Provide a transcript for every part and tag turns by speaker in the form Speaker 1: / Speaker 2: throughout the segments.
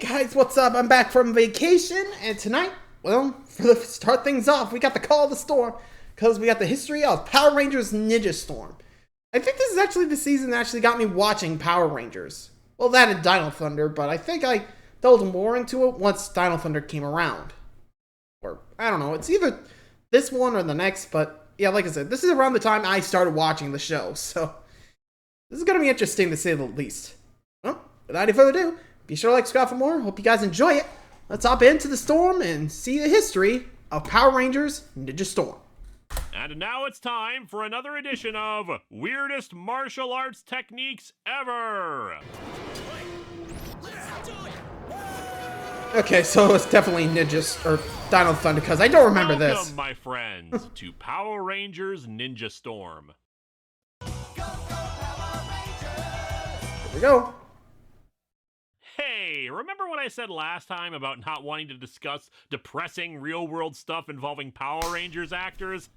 Speaker 1: guys, what's up? I'm back from vacation, and tonight, well, to start things off, we got the call of the storm, because we got the history of Power Rangers Ninja Storm. I think this is actually the season that actually got me watching Power Rangers. Well, that and Dino Thunder, but I think I delved more into it once Dino Thunder came around. Or, I don't know, it's either this one or the next, but yeah, like I said, this is around the time I started watching the show, so this is going to be interesting to say the least. Well, without any further ado, be sure to like, subscribe for more. Hope you guys enjoy it. Let's hop into the storm and see the history of Power Rangers Ninja Storm.
Speaker 2: And now it's time for another edition of Weirdest Martial Arts Techniques Ever!
Speaker 1: Okay, so it's definitely Ninja or Dino Thunder, because I don't remember this.
Speaker 2: Welcome, my friends, to Power Rangers Ninja Storm.
Speaker 1: Here we go.
Speaker 2: Hey, remember what I said last time about not wanting to discuss depressing real-world stuff involving Power Rangers actors?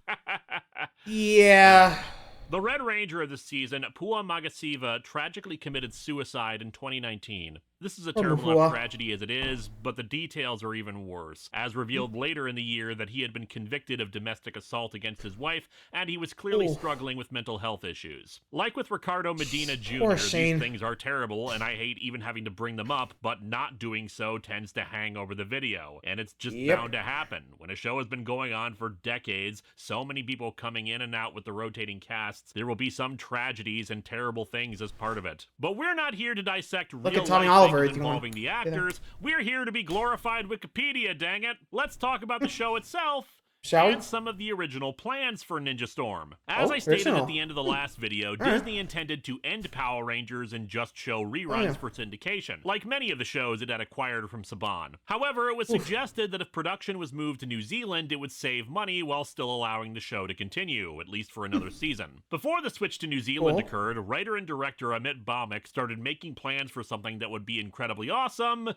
Speaker 1: Yeah.
Speaker 2: The Red Ranger of this season, Pua Magasiva, tragically committed suicide in 2019. This is a terrible enough tragedy as it is, but the details are even worse, as revealed later in the year that he had been convicted of domestic assault against his wife, and he was clearly struggling with mental health issues. Like with Ricardo Medina Jr., these things are terrible, and I hate even having to bring them up, but not doing so tends to hang over the video, and it's just bound to happen. When a show has been going on for decades, so many people coming in and out with the rotating casts, there will be some tragedies and terrible things as part of it. But we're not here to dissect real life involving the actors. We're here to be glorified Wikipedia, dang it. Let's talk about the show itself. And some of the original plans for Ninja Storm. As I stated at the end of the last video, Disney intended to end Power Rangers and just show reruns for syndication, like many of the shows it had acquired from Saban. However, it was suggested that if production was moved to New Zealand, it would save money while still allowing the show to continue, at least for another season. Before the switch to New Zealand occurred, writer and director Amit Bhaumek started making plans for something that would be incredibly awesome,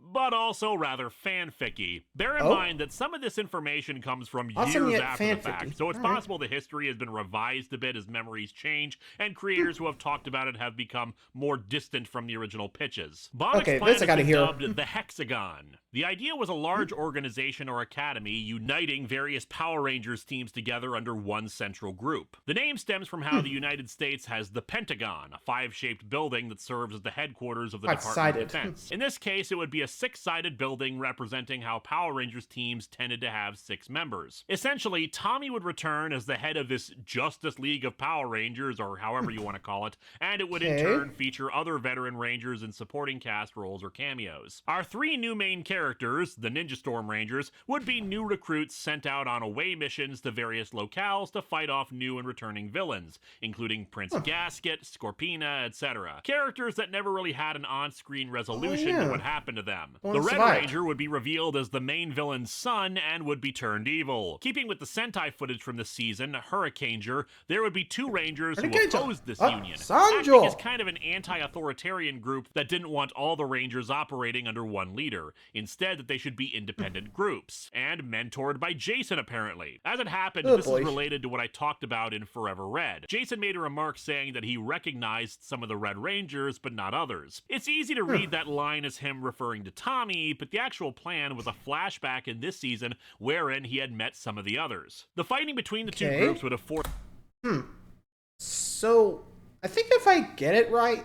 Speaker 2: but also rather fanficky. Bear in mind that some of this information comes from years after the fact, so it's possible the history has been revised a bit as memories change, and creators who have talked about it have become more distant from the original pitches. Bhaumek's plan has been dubbed the Hexagon. The idea was a large organization or academy uniting various Power Rangers teams together under one central group. The name stems from how the United States has the Pentagon, a 5-shaped building that serves as the headquarters of the Department of Defense. In this case, it would be a 6-sided building representing how Power Rangers teams tended to have 6 members. Essentially, Tommy would return as the head of this Justice League of Power Rangers, or however you want to call it, and it would in turn feature other veteran Rangers in supporting cast roles or cameos. Our 3 new main characters, the Ninja Storm Rangers, would be new recruits sent out on away missions to various locales to fight off new and returning villains, including Prince Gasket, Scorpina, etc. Characters that never really had an on-screen resolution to what happened to them. The Red Ranger would be revealed as the main villain's son and would be turned evil. Keeping with the Sentai footage from this season, Hurricaneger, there would be 2 Rangers who opposed this union, acting as kind of an anti-authoritarian group that didn't want all the Rangers operating under one leader, instead that they should be independent groups, and mentored by Jason apparently. As it happened, this is related to what I talked about in Forever Red. Jason made a remark saying that he recognized some of the Red Rangers, but not others. It's easy to read that line as him referring to Tommy, but the actual plan was a flashback in this season wherein he had met some of the others. The fighting between the 2 groups would have forced...
Speaker 1: So, I think if I get it right,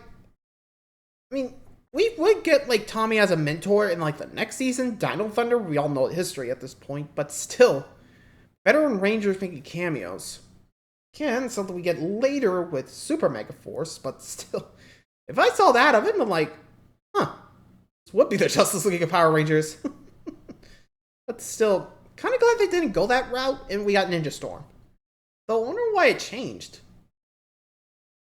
Speaker 1: I mean, we would get, like, Tommy as a mentor in, like, the next season, Dino Thunder. We all know the history at this point, but still, veteran Rangers making cameos. Again, something we get later with Super Mega Force, but still, if I saw that, I would have been like, this would be the Justice League of Power Rangers. But still, kind of glad they didn't go that route, and we got Ninja Storm. Though I wonder why it changed.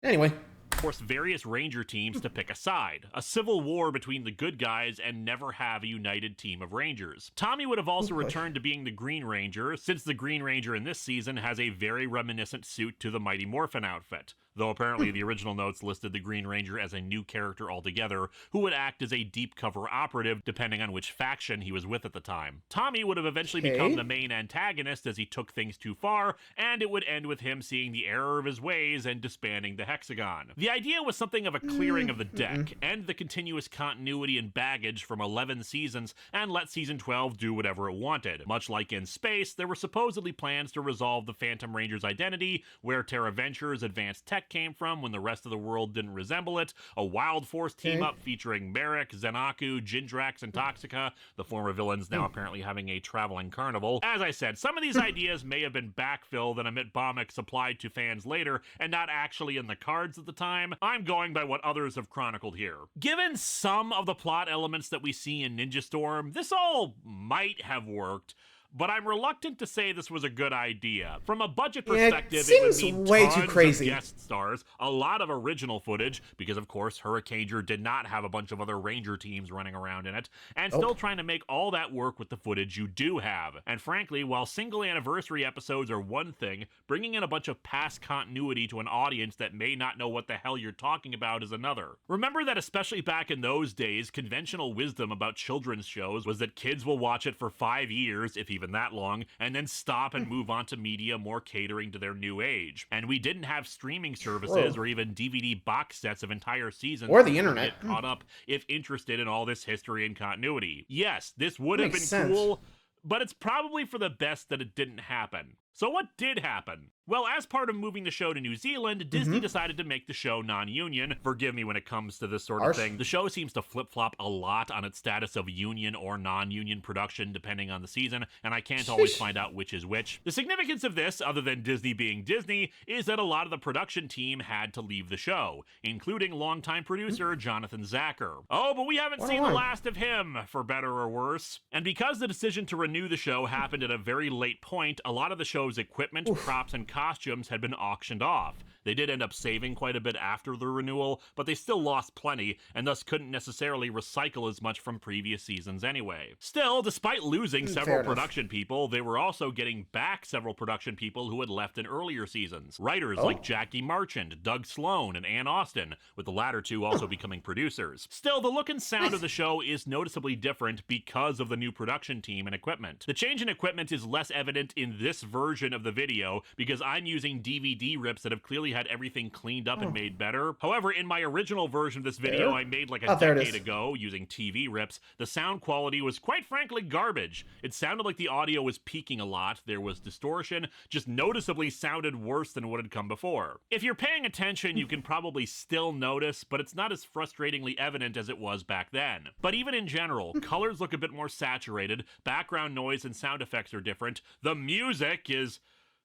Speaker 1: Anyway.
Speaker 2: Force various Ranger teams to pick a side, a civil war between the good guys, and never have a united team of Rangers. Tommy would have also returned to being the Green Ranger, since the Green Ranger in this season has a very reminiscent suit to the Mighty Morphin outfit. though apparently the original notes listed the Green Ranger as a new character altogether, who would act as a deep cover operative depending on which faction he was with at the time. Tommy would have eventually become the main antagonist as he took things too far, and it would end with him seeing the error of his ways and disbanding the Hexagon. The idea was something of a clearing of the deck, end the continuous continuity and baggage from 11 seasons, and let season 12 do whatever it wanted. Much like in space, there were supposedly plans to resolve the Phantom Ranger's identity, where Terra Venture's advanced tech came from when the rest of the world didn't resemble it, a Wild Force team-up featuring Merrick, Zenaku, Jindrax, and Toxica, the former villains now apparently having a traveling carnival. As I said, some of these ideas may have been backfill that Amit Bhaumek supplied to fans later and not actually in the cards at the time. I'm going by what others have chronicled here. Given some of the plot elements that we see in Ninja Storm, this all might have worked, but I'm reluctant to say this was a good idea. From a budget perspective, it would mean
Speaker 1: way
Speaker 2: tons
Speaker 1: too crazy.
Speaker 2: of guest stars, a lot of original footage, because of course Hurricaneer did not have a bunch of other Ranger teams running around in it, and still trying to make all that work with the footage you do have. And frankly, while single anniversary episodes are one thing, bringing in a bunch of past continuity to an audience that may not know what the hell you're talking about is another. Remember that especially back in those days, conventional wisdom about children's shows was that kids will watch it for 5 years, if even that long, and then stop and move on to media more catering to their new age. And we didn't have streaming services or even DVD box sets of entire seasons
Speaker 1: or the internet.
Speaker 2: Get caught up if interested in all this history and continuity. Yes, this would have been cool, but it's probably for the best that it didn't happen. So what did happen? Well, as part of moving the show to New Zealand, Disney decided to make the show non-union. Forgive me when it comes to this sort of thing. The show seems to flip-flop a lot on its status of union or non-union production depending on the season, and I can't always find out which is which. The significance of this, other than Disney being Disney, is that a lot of the production team had to leave the show, including longtime producer Jonathan Zacher. Oh, but we haven't seen the last of him, for better or worse. And because the decision to renew the show happened at a very late point, a lot of the show's equipment, props, and costumes had been auctioned off. They did end up saving quite a bit after the renewal, but they still lost plenty, and thus couldn't necessarily recycle as much from previous seasons anyway. Still, despite losing several production people, they were also getting back several production people who had left in earlier seasons. Writers like Jackie Marchand, Doug Sloan, and Ann Austin, with the latter two also becoming producers. Still, the look and sound of the show is noticeably different because of the new production team and equipment. The change in equipment is less evident in this version of the video because I'm using DVD rips that have clearly had everything cleaned up and made better. However, in my original version of this video I made like a decade ago using TV rips, the sound quality was quite frankly garbage. It sounded like the audio was peaking a lot, there was distortion, just noticeably sounded worse than what had come before. If you're paying attention, you can probably still notice, but it's not as frustratingly evident as it was back then. But even in general, colors look a bit more saturated, background noise and sound effects are different, the music is...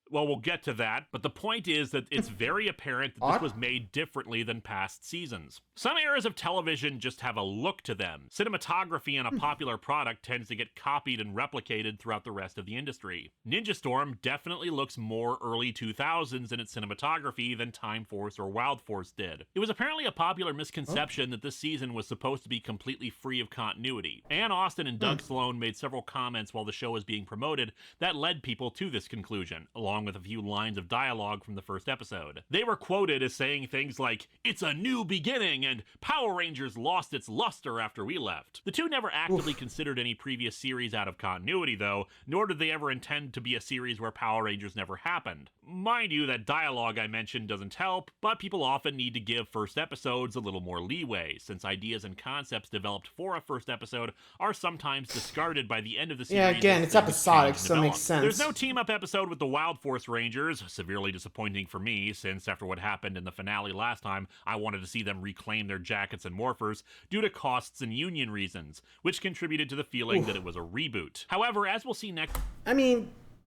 Speaker 2: well, we'll get to that, but the point is that it's very apparent that this was made differently than past seasons. Some eras of television just have a look to them. Cinematography in a popular product tends to get copied and replicated throughout the rest of the industry. Ninja Storm definitely looks more early 2000s in its cinematography than Time Force or Wild Force did. It was apparently a popular misconception that this season was supposed to be completely free of continuity. Ann Austin and Doug Sloan made several comments while the show was being promoted that led people to this conclusion, along with a few lines of dialogue from the first episode. They were quoted as saying things like, "It's a new beginning," and "Power Rangers lost its luster after we left." The two never actively considered any previous series out of continuity, though, nor did they ever intend to be a series where Power Rangers never happened. Mind you, that dialogue I mentioned doesn't help, but people often need to give first episodes a little more leeway, since ideas and concepts developed for a first episode are sometimes discarded by the end of the series.
Speaker 1: Yeah, again, it's episodic, so it makes sense.
Speaker 2: There's no team-up episode with the Wild Force Rangers, severely disappointing for me, since after what happened in the finale last time, I wanted to see them reclaim their jackets and morphers due to costs and union reasons, which contributed to the feeling that it was a reboot. However, as we'll see next...
Speaker 1: I mean,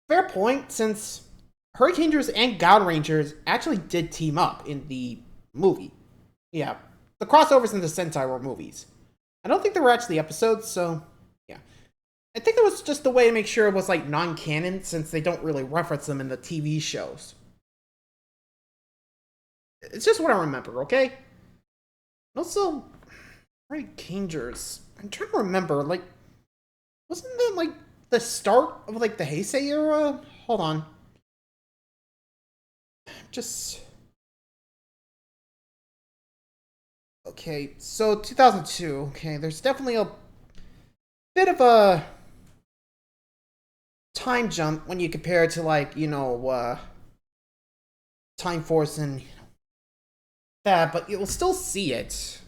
Speaker 1: fair point, since Hurricaners and God Rangers actually did team up in the movie. Yeah, the crossovers in the Sentai were movies. I don't think there were actually episodes, so yeah. I think it was just a way to make sure it was like non-canon, since they don't really reference them in the TV shows. It's just what I remember, okay? Also, Hurricaners. I'm trying to remember, like, wasn't that like the start of like the Heisei era? Hold on. Just Okay, so 2002. Okay, there's definitely a bit of a time jump when you compare it to, like, Time Force and that, but you'll still see it.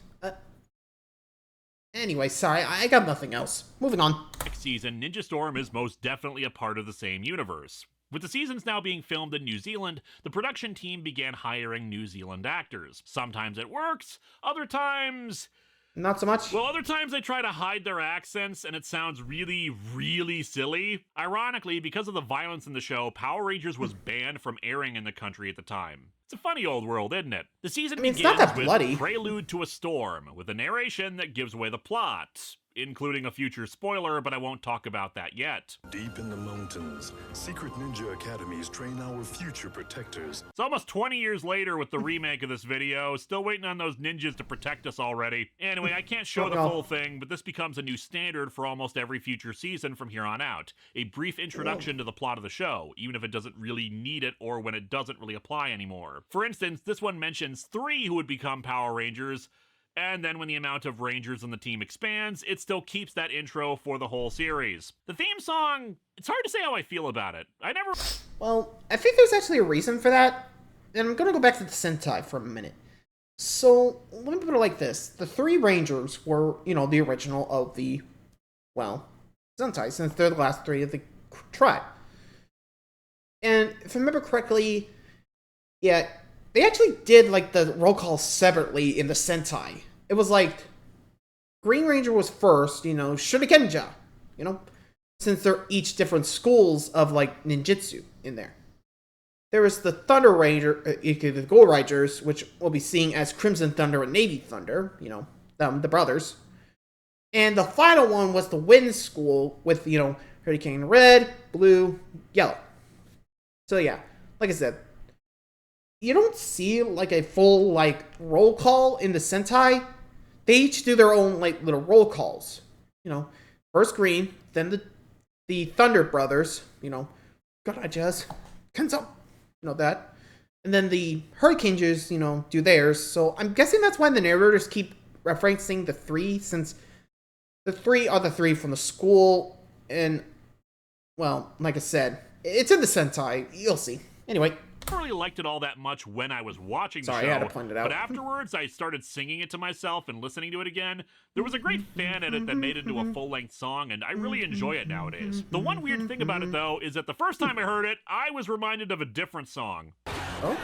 Speaker 1: Anyway, sorry, I got nothing else. Moving on.
Speaker 2: Next season, Ninja Storm is most definitely a part of the same universe. With the seasons now being filmed in New Zealand, the production team began hiring New Zealand actors. Sometimes it works, other times...
Speaker 1: Not so much.
Speaker 2: Well, other times they try to hide their accents and it sounds really, really silly. Ironically, because of the violence in the show, Power Rangers was banned from airing in the country at the time. It's a funny old world, isn't it? The season begins with Prelude to a Storm, with a narration that gives away the plot, including a future spoiler, but I won't talk about that yet.
Speaker 3: Deep in the mountains, secret ninja academies train our future protectors.
Speaker 2: It's almost 20 years later with the remake of this video, still waiting on those ninjas to protect us already. Anyway, I can't show the full thing, but this becomes a new standard for almost every future season from here on out. A brief introduction to the plot of the show, even if it doesn't really need it or when it doesn't really apply anymore. For instance, this one mentions 3 who would become Power Rangers, and then when the amount of Rangers on the team expands, it still keeps that intro for the whole series. The theme song, it's hard to say how I feel about it.
Speaker 1: Well, I think there's actually a reason for that, and I'm gonna go back to the Sentai for a minute. So, let me put it like this. The 3 Rangers were, the original of the, Sentai, since they're the last 3 of the tribe. And if I remember correctly, yeah, they actually did, like, the roll call separately in the Sentai. It was like, Green Ranger was first, Shurikenja, since they're each different schools of, like, ninjutsu in there. There was the Thunder Ranger, the Gold Rangers, which we'll be seeing as Crimson Thunder and Navy Thunder, the brothers. And the final one was the Wind School with, Hurricane Red, Blue, Yellow. So yeah, like I said, you don't see, like, a full, like, roll call in the Sentai. They each do their own, like, little roll calls. First Green, then the Thunder Brothers, Garajas, Kenzo, that. And then the Hurricanegers, do theirs. So I'm guessing that's why the narrators keep referencing the 3, since the 3 are the 3 from the school. And, well, like I said, it's in the Sentai. You'll see. Anyway.
Speaker 2: I really liked it all that much when I was watching the show.
Speaker 1: Sorry, I had to point it out.
Speaker 2: But afterwards, I started singing it to myself and listening to it again. There was a great fan edit that made it into a full-length song, and I really enjoy it nowadays. The one weird thing about it, though, is that the first time I heard it, I was reminded of a different song.
Speaker 1: Oh?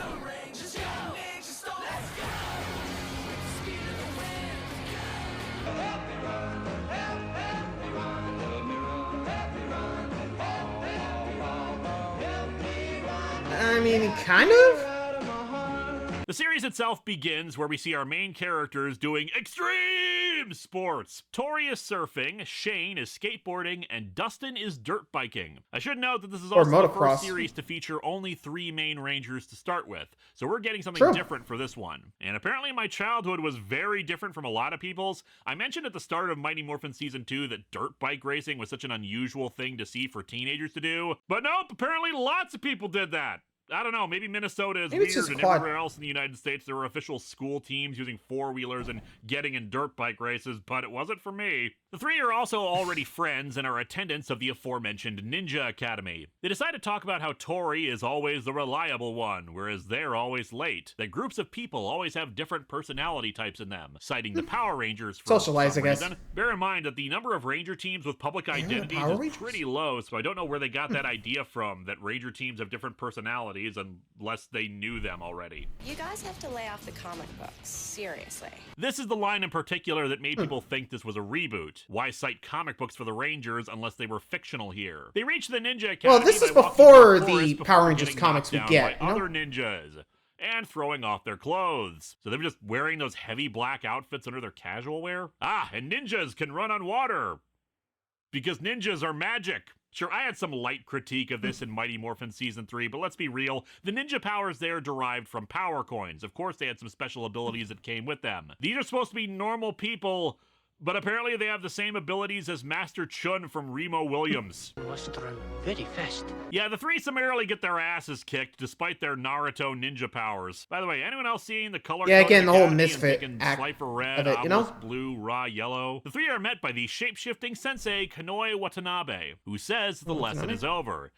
Speaker 1: I mean, kind of?
Speaker 2: The series itself begins where we see our main characters doing extreme sports. Tori is surfing, Shane is skateboarding, and Dustin is dirt biking. I should note that this is also the first series to feature only 3 main Rangers to start with, so we're getting something different for this one. And apparently my childhood was very different from a lot of people's. I mentioned at the start of Mighty Morphin Season 2 that dirt bike racing was such an unusual thing to see for teenagers to do, but nope, apparently lots of people did that. I don't know, maybe Minnesota is weird, and everywhere else in the United States there were official school teams using 4-wheelers and getting in dirt bike races, but it wasn't for me. The 3 are also already friends and are attendants of the aforementioned Ninja Academy. They decide to talk about how Tori is always the reliable one, whereas they're always late. That groups of people always have different personality types in them, citing the Power Rangers for some reason. Bear in mind that the number of Ranger teams with public identities is pretty low, so I don't know where they got that idea from, that Ranger teams have different personalities, unless they knew them already.
Speaker 4: You guys have to lay off the comic books, seriously.
Speaker 2: This is the line in particular that made people think this was a reboot. Why cite comic books for the Rangers unless they were fictional here? They reach the Ninja Academy.
Speaker 1: Well, this is before the Power Rangers comics we get.
Speaker 2: Other ninjas. And throwing off their clothes. So they're just wearing those heavy black outfits under their casual wear? Ah, and ninjas can run on water. Because ninjas are magic. Sure, I had some light critique of this in Mighty Morphin Season 3, but let's be real, the ninja powers there derived from power coins. Of course, they had some special abilities that came with them. These are supposed to be normal people, But apparently they have the same abilities as Master Chun from Remo Williams.
Speaker 5: Must run very fast.
Speaker 2: Yeah, the three summarily get their asses kicked despite their Naruto ninja powers. By the way, anyone else seeing the color
Speaker 1: Yeah,
Speaker 2: code
Speaker 1: again, the whole
Speaker 2: Academy and
Speaker 1: misfit
Speaker 2: thinking
Speaker 1: act
Speaker 2: Slifer red,
Speaker 1: of it, you know?
Speaker 2: Obelisk blue, Ra yellow? The three are met by the shape-shifting sensei Kanoi Watanabe, who says the lesson is over.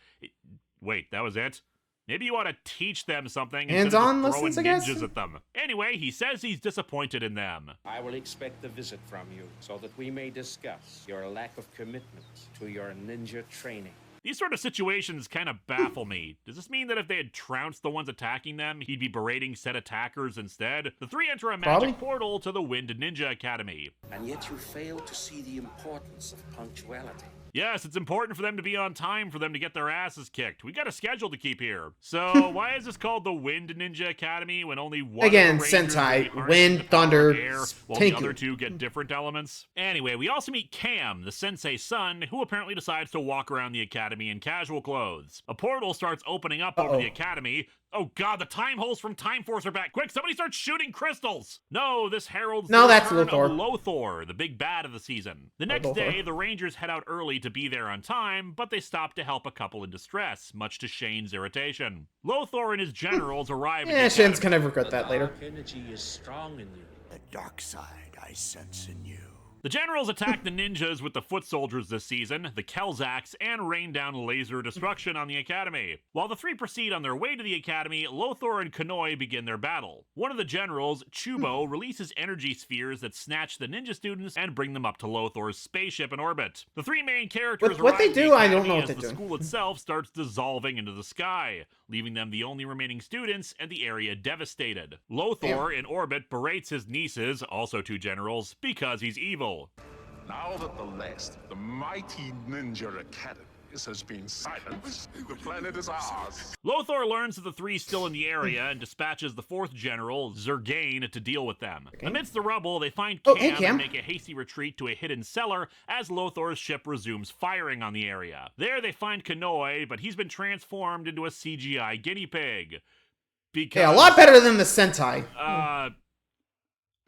Speaker 2: Wait, that was it? Maybe you ought to teach them something instead
Speaker 1: Hands-on
Speaker 2: of just throwing
Speaker 1: lessons, I guess?
Speaker 2: ninjas at them. Anyway, he says he's disappointed in them.
Speaker 6: I will expect a visit from you so that we may discuss your lack of commitment to your ninja training.
Speaker 2: These sort of situations kind of baffle me. Does this mean that if they had trounced the ones attacking them, he'd be berating said attackers instead? The three enter a magic portal to the Wind Ninja Academy.
Speaker 6: And yet you fail to see the importance of punctuality.
Speaker 2: Yes, it's important for them to be on time for them to get their asses kicked. We got a schedule to keep here. So, why is this called the Wind Ninja Academy when only one
Speaker 1: Again,
Speaker 2: of the Rangers
Speaker 1: Sentai,
Speaker 2: really harnesses
Speaker 1: wind,
Speaker 2: the power
Speaker 1: thunder,
Speaker 2: of air, while
Speaker 1: Tenku.
Speaker 2: the other two get different elements? Anyway, we also meet Cam, the sensei's son, who apparently decides to walk around the academy in casual clothes. A portal starts opening up over the academy. Oh god, the time holes from Time Force are back. Quick, somebody start shooting crystals! No, this heralds the
Speaker 1: that's
Speaker 2: return
Speaker 1: Lothor.
Speaker 2: of Lothor, the big bad of the season. The next day, the Rangers head out early to be there on time, but they stop to help a couple in distress, much to Shane's irritation. Lothor and his generals arrive at
Speaker 1: Yeah,
Speaker 2: the
Speaker 1: Shin's
Speaker 2: academy.
Speaker 1: gonna regret that later.
Speaker 6: Energy is strong in you.
Speaker 7: The dark side I sense in you.
Speaker 2: The generals attack the ninjas with the foot soldiers this season, the Kelzaks, and rain down laser destruction on the academy. While the three proceed on their way to the academy, Lothor and Kanoi begin their battle. One of the generals, Chubo, releases energy spheres that snatch the ninja students and bring them up to Lothor's spaceship in orbit. The three main characters
Speaker 1: What they
Speaker 2: arrive at the
Speaker 1: do, I don't
Speaker 2: academy
Speaker 1: know what
Speaker 2: as
Speaker 1: they're
Speaker 2: the
Speaker 1: doing.
Speaker 2: school itself starts dissolving into the sky, leaving them the only remaining students and the area devastated. Lothor, in orbit, berates his nieces, also two generals, because he's evil.
Speaker 3: Now that the last of the mighty ninja academies has been silenced, the planet is ours.
Speaker 2: Lothor learns that the three still in the area and dispatches the fourth general, Zergain, to deal with them. Amidst the rubble, they find Cam,
Speaker 1: hey, Cam.
Speaker 2: and make a hasty retreat to a hidden cellar as Lothor's ship resumes firing on the area. There they find Kanoi, but he's been transformed into a CGI guinea pig. Because,
Speaker 1: Yeah, a lot better than the Sentai.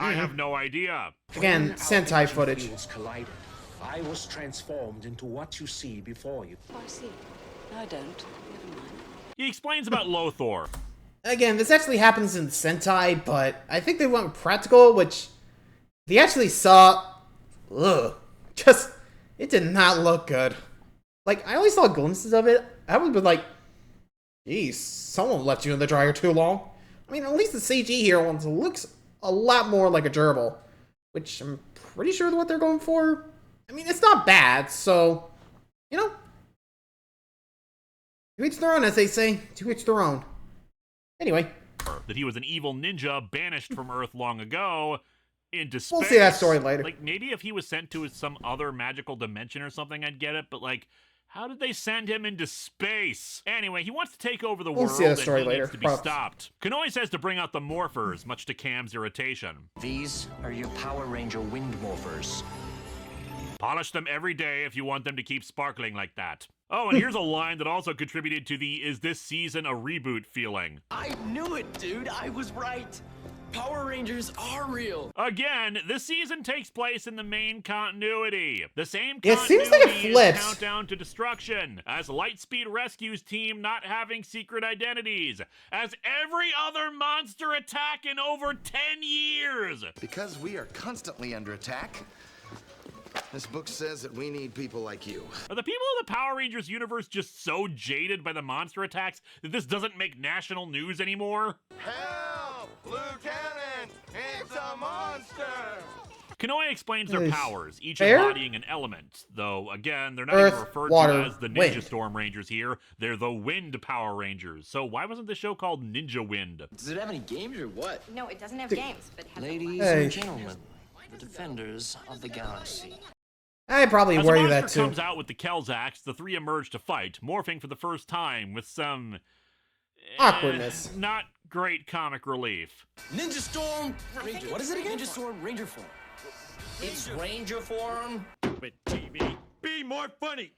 Speaker 2: I have no idea.
Speaker 1: Again,
Speaker 6: When our
Speaker 1: Sentai
Speaker 6: energy
Speaker 1: footage.
Speaker 6: fields collided, I was transformed into what you see before you.
Speaker 4: Oh, I see. No, I don't. Never mind.
Speaker 2: He explains about Lothor.
Speaker 1: Again, this actually happens in Sentai, but I think they went practical, which they actually saw. Ugh. Just, it did not look good. Like, I only saw glimpses of it. I would be like, geez, someone left you in the dryer too long. I mean, at least the CG here ones looks a lot more like a gerbil, which I'm pretty sure what they're going for. I mean, it's not bad, so, you know, to each their own, as they say, to each their own. Anyway,
Speaker 2: That he was an evil ninja banished from Earth long ago into space.
Speaker 1: we'll see that story later.
Speaker 2: Like, maybe if he was sent to some other magical dimension or something, I'd get it, but like, how did they send him into space? Anyway, he wants to take over the
Speaker 1: We'll
Speaker 2: world
Speaker 1: see that
Speaker 2: and
Speaker 1: story
Speaker 2: he
Speaker 1: later.
Speaker 2: needs to be
Speaker 1: Props.
Speaker 2: stopped. Kanoi says to bring out the morphers, much to Cam's irritation.
Speaker 5: These are your Power Ranger Wind Morphers.
Speaker 2: Polish them every day if you want them to keep sparkling like that. Oh, and here's a line that also contributed to the "is this season a reboot" feeling.
Speaker 8: I knew it, dude. I was right. Power Rangers are real.
Speaker 2: Again, this season takes place in the main continuity. The same
Speaker 1: Yeah, it seems like it
Speaker 2: continuity
Speaker 1: flips.
Speaker 2: is Countdown to Destruction, as Lightspeed rescues team not having secret identities, as every other monster attack in over 10 years.
Speaker 7: Because we are constantly under attack, this book says that we need people like you.
Speaker 2: Are the people of the Power Rangers universe just so jaded by the monster attacks that this doesn't make national news anymore?
Speaker 7: Help! Lieutenant! It's a monster!
Speaker 2: Kanoi explains their
Speaker 1: Is
Speaker 2: powers, each
Speaker 1: fair?
Speaker 2: embodying an element, though, again, they're not
Speaker 1: Earth,
Speaker 2: even referred
Speaker 1: water,
Speaker 2: to as the Ninja
Speaker 1: wind.
Speaker 2: Storm Rangers here. They're the Wind Power Rangers. So why wasn't the show called Ninja Wind?
Speaker 8: Does it have any games or what?
Speaker 4: No, it doesn't have games, but it has
Speaker 5: Ladies
Speaker 1: Hey.
Speaker 5: and gentlemen, the defenders of the galaxy.
Speaker 1: I probably
Speaker 2: As the
Speaker 1: worry
Speaker 2: monster
Speaker 1: that too.
Speaker 2: comes out with the Kelzaks, the three emerge to fight, morphing for the first time with some...
Speaker 1: Awkwardness.
Speaker 2: Not great comic relief.
Speaker 8: Ninja Storm Ranger. What is it again? Ninja Storm Ranger form. It's Ranger form.
Speaker 9: But TV, be more funny.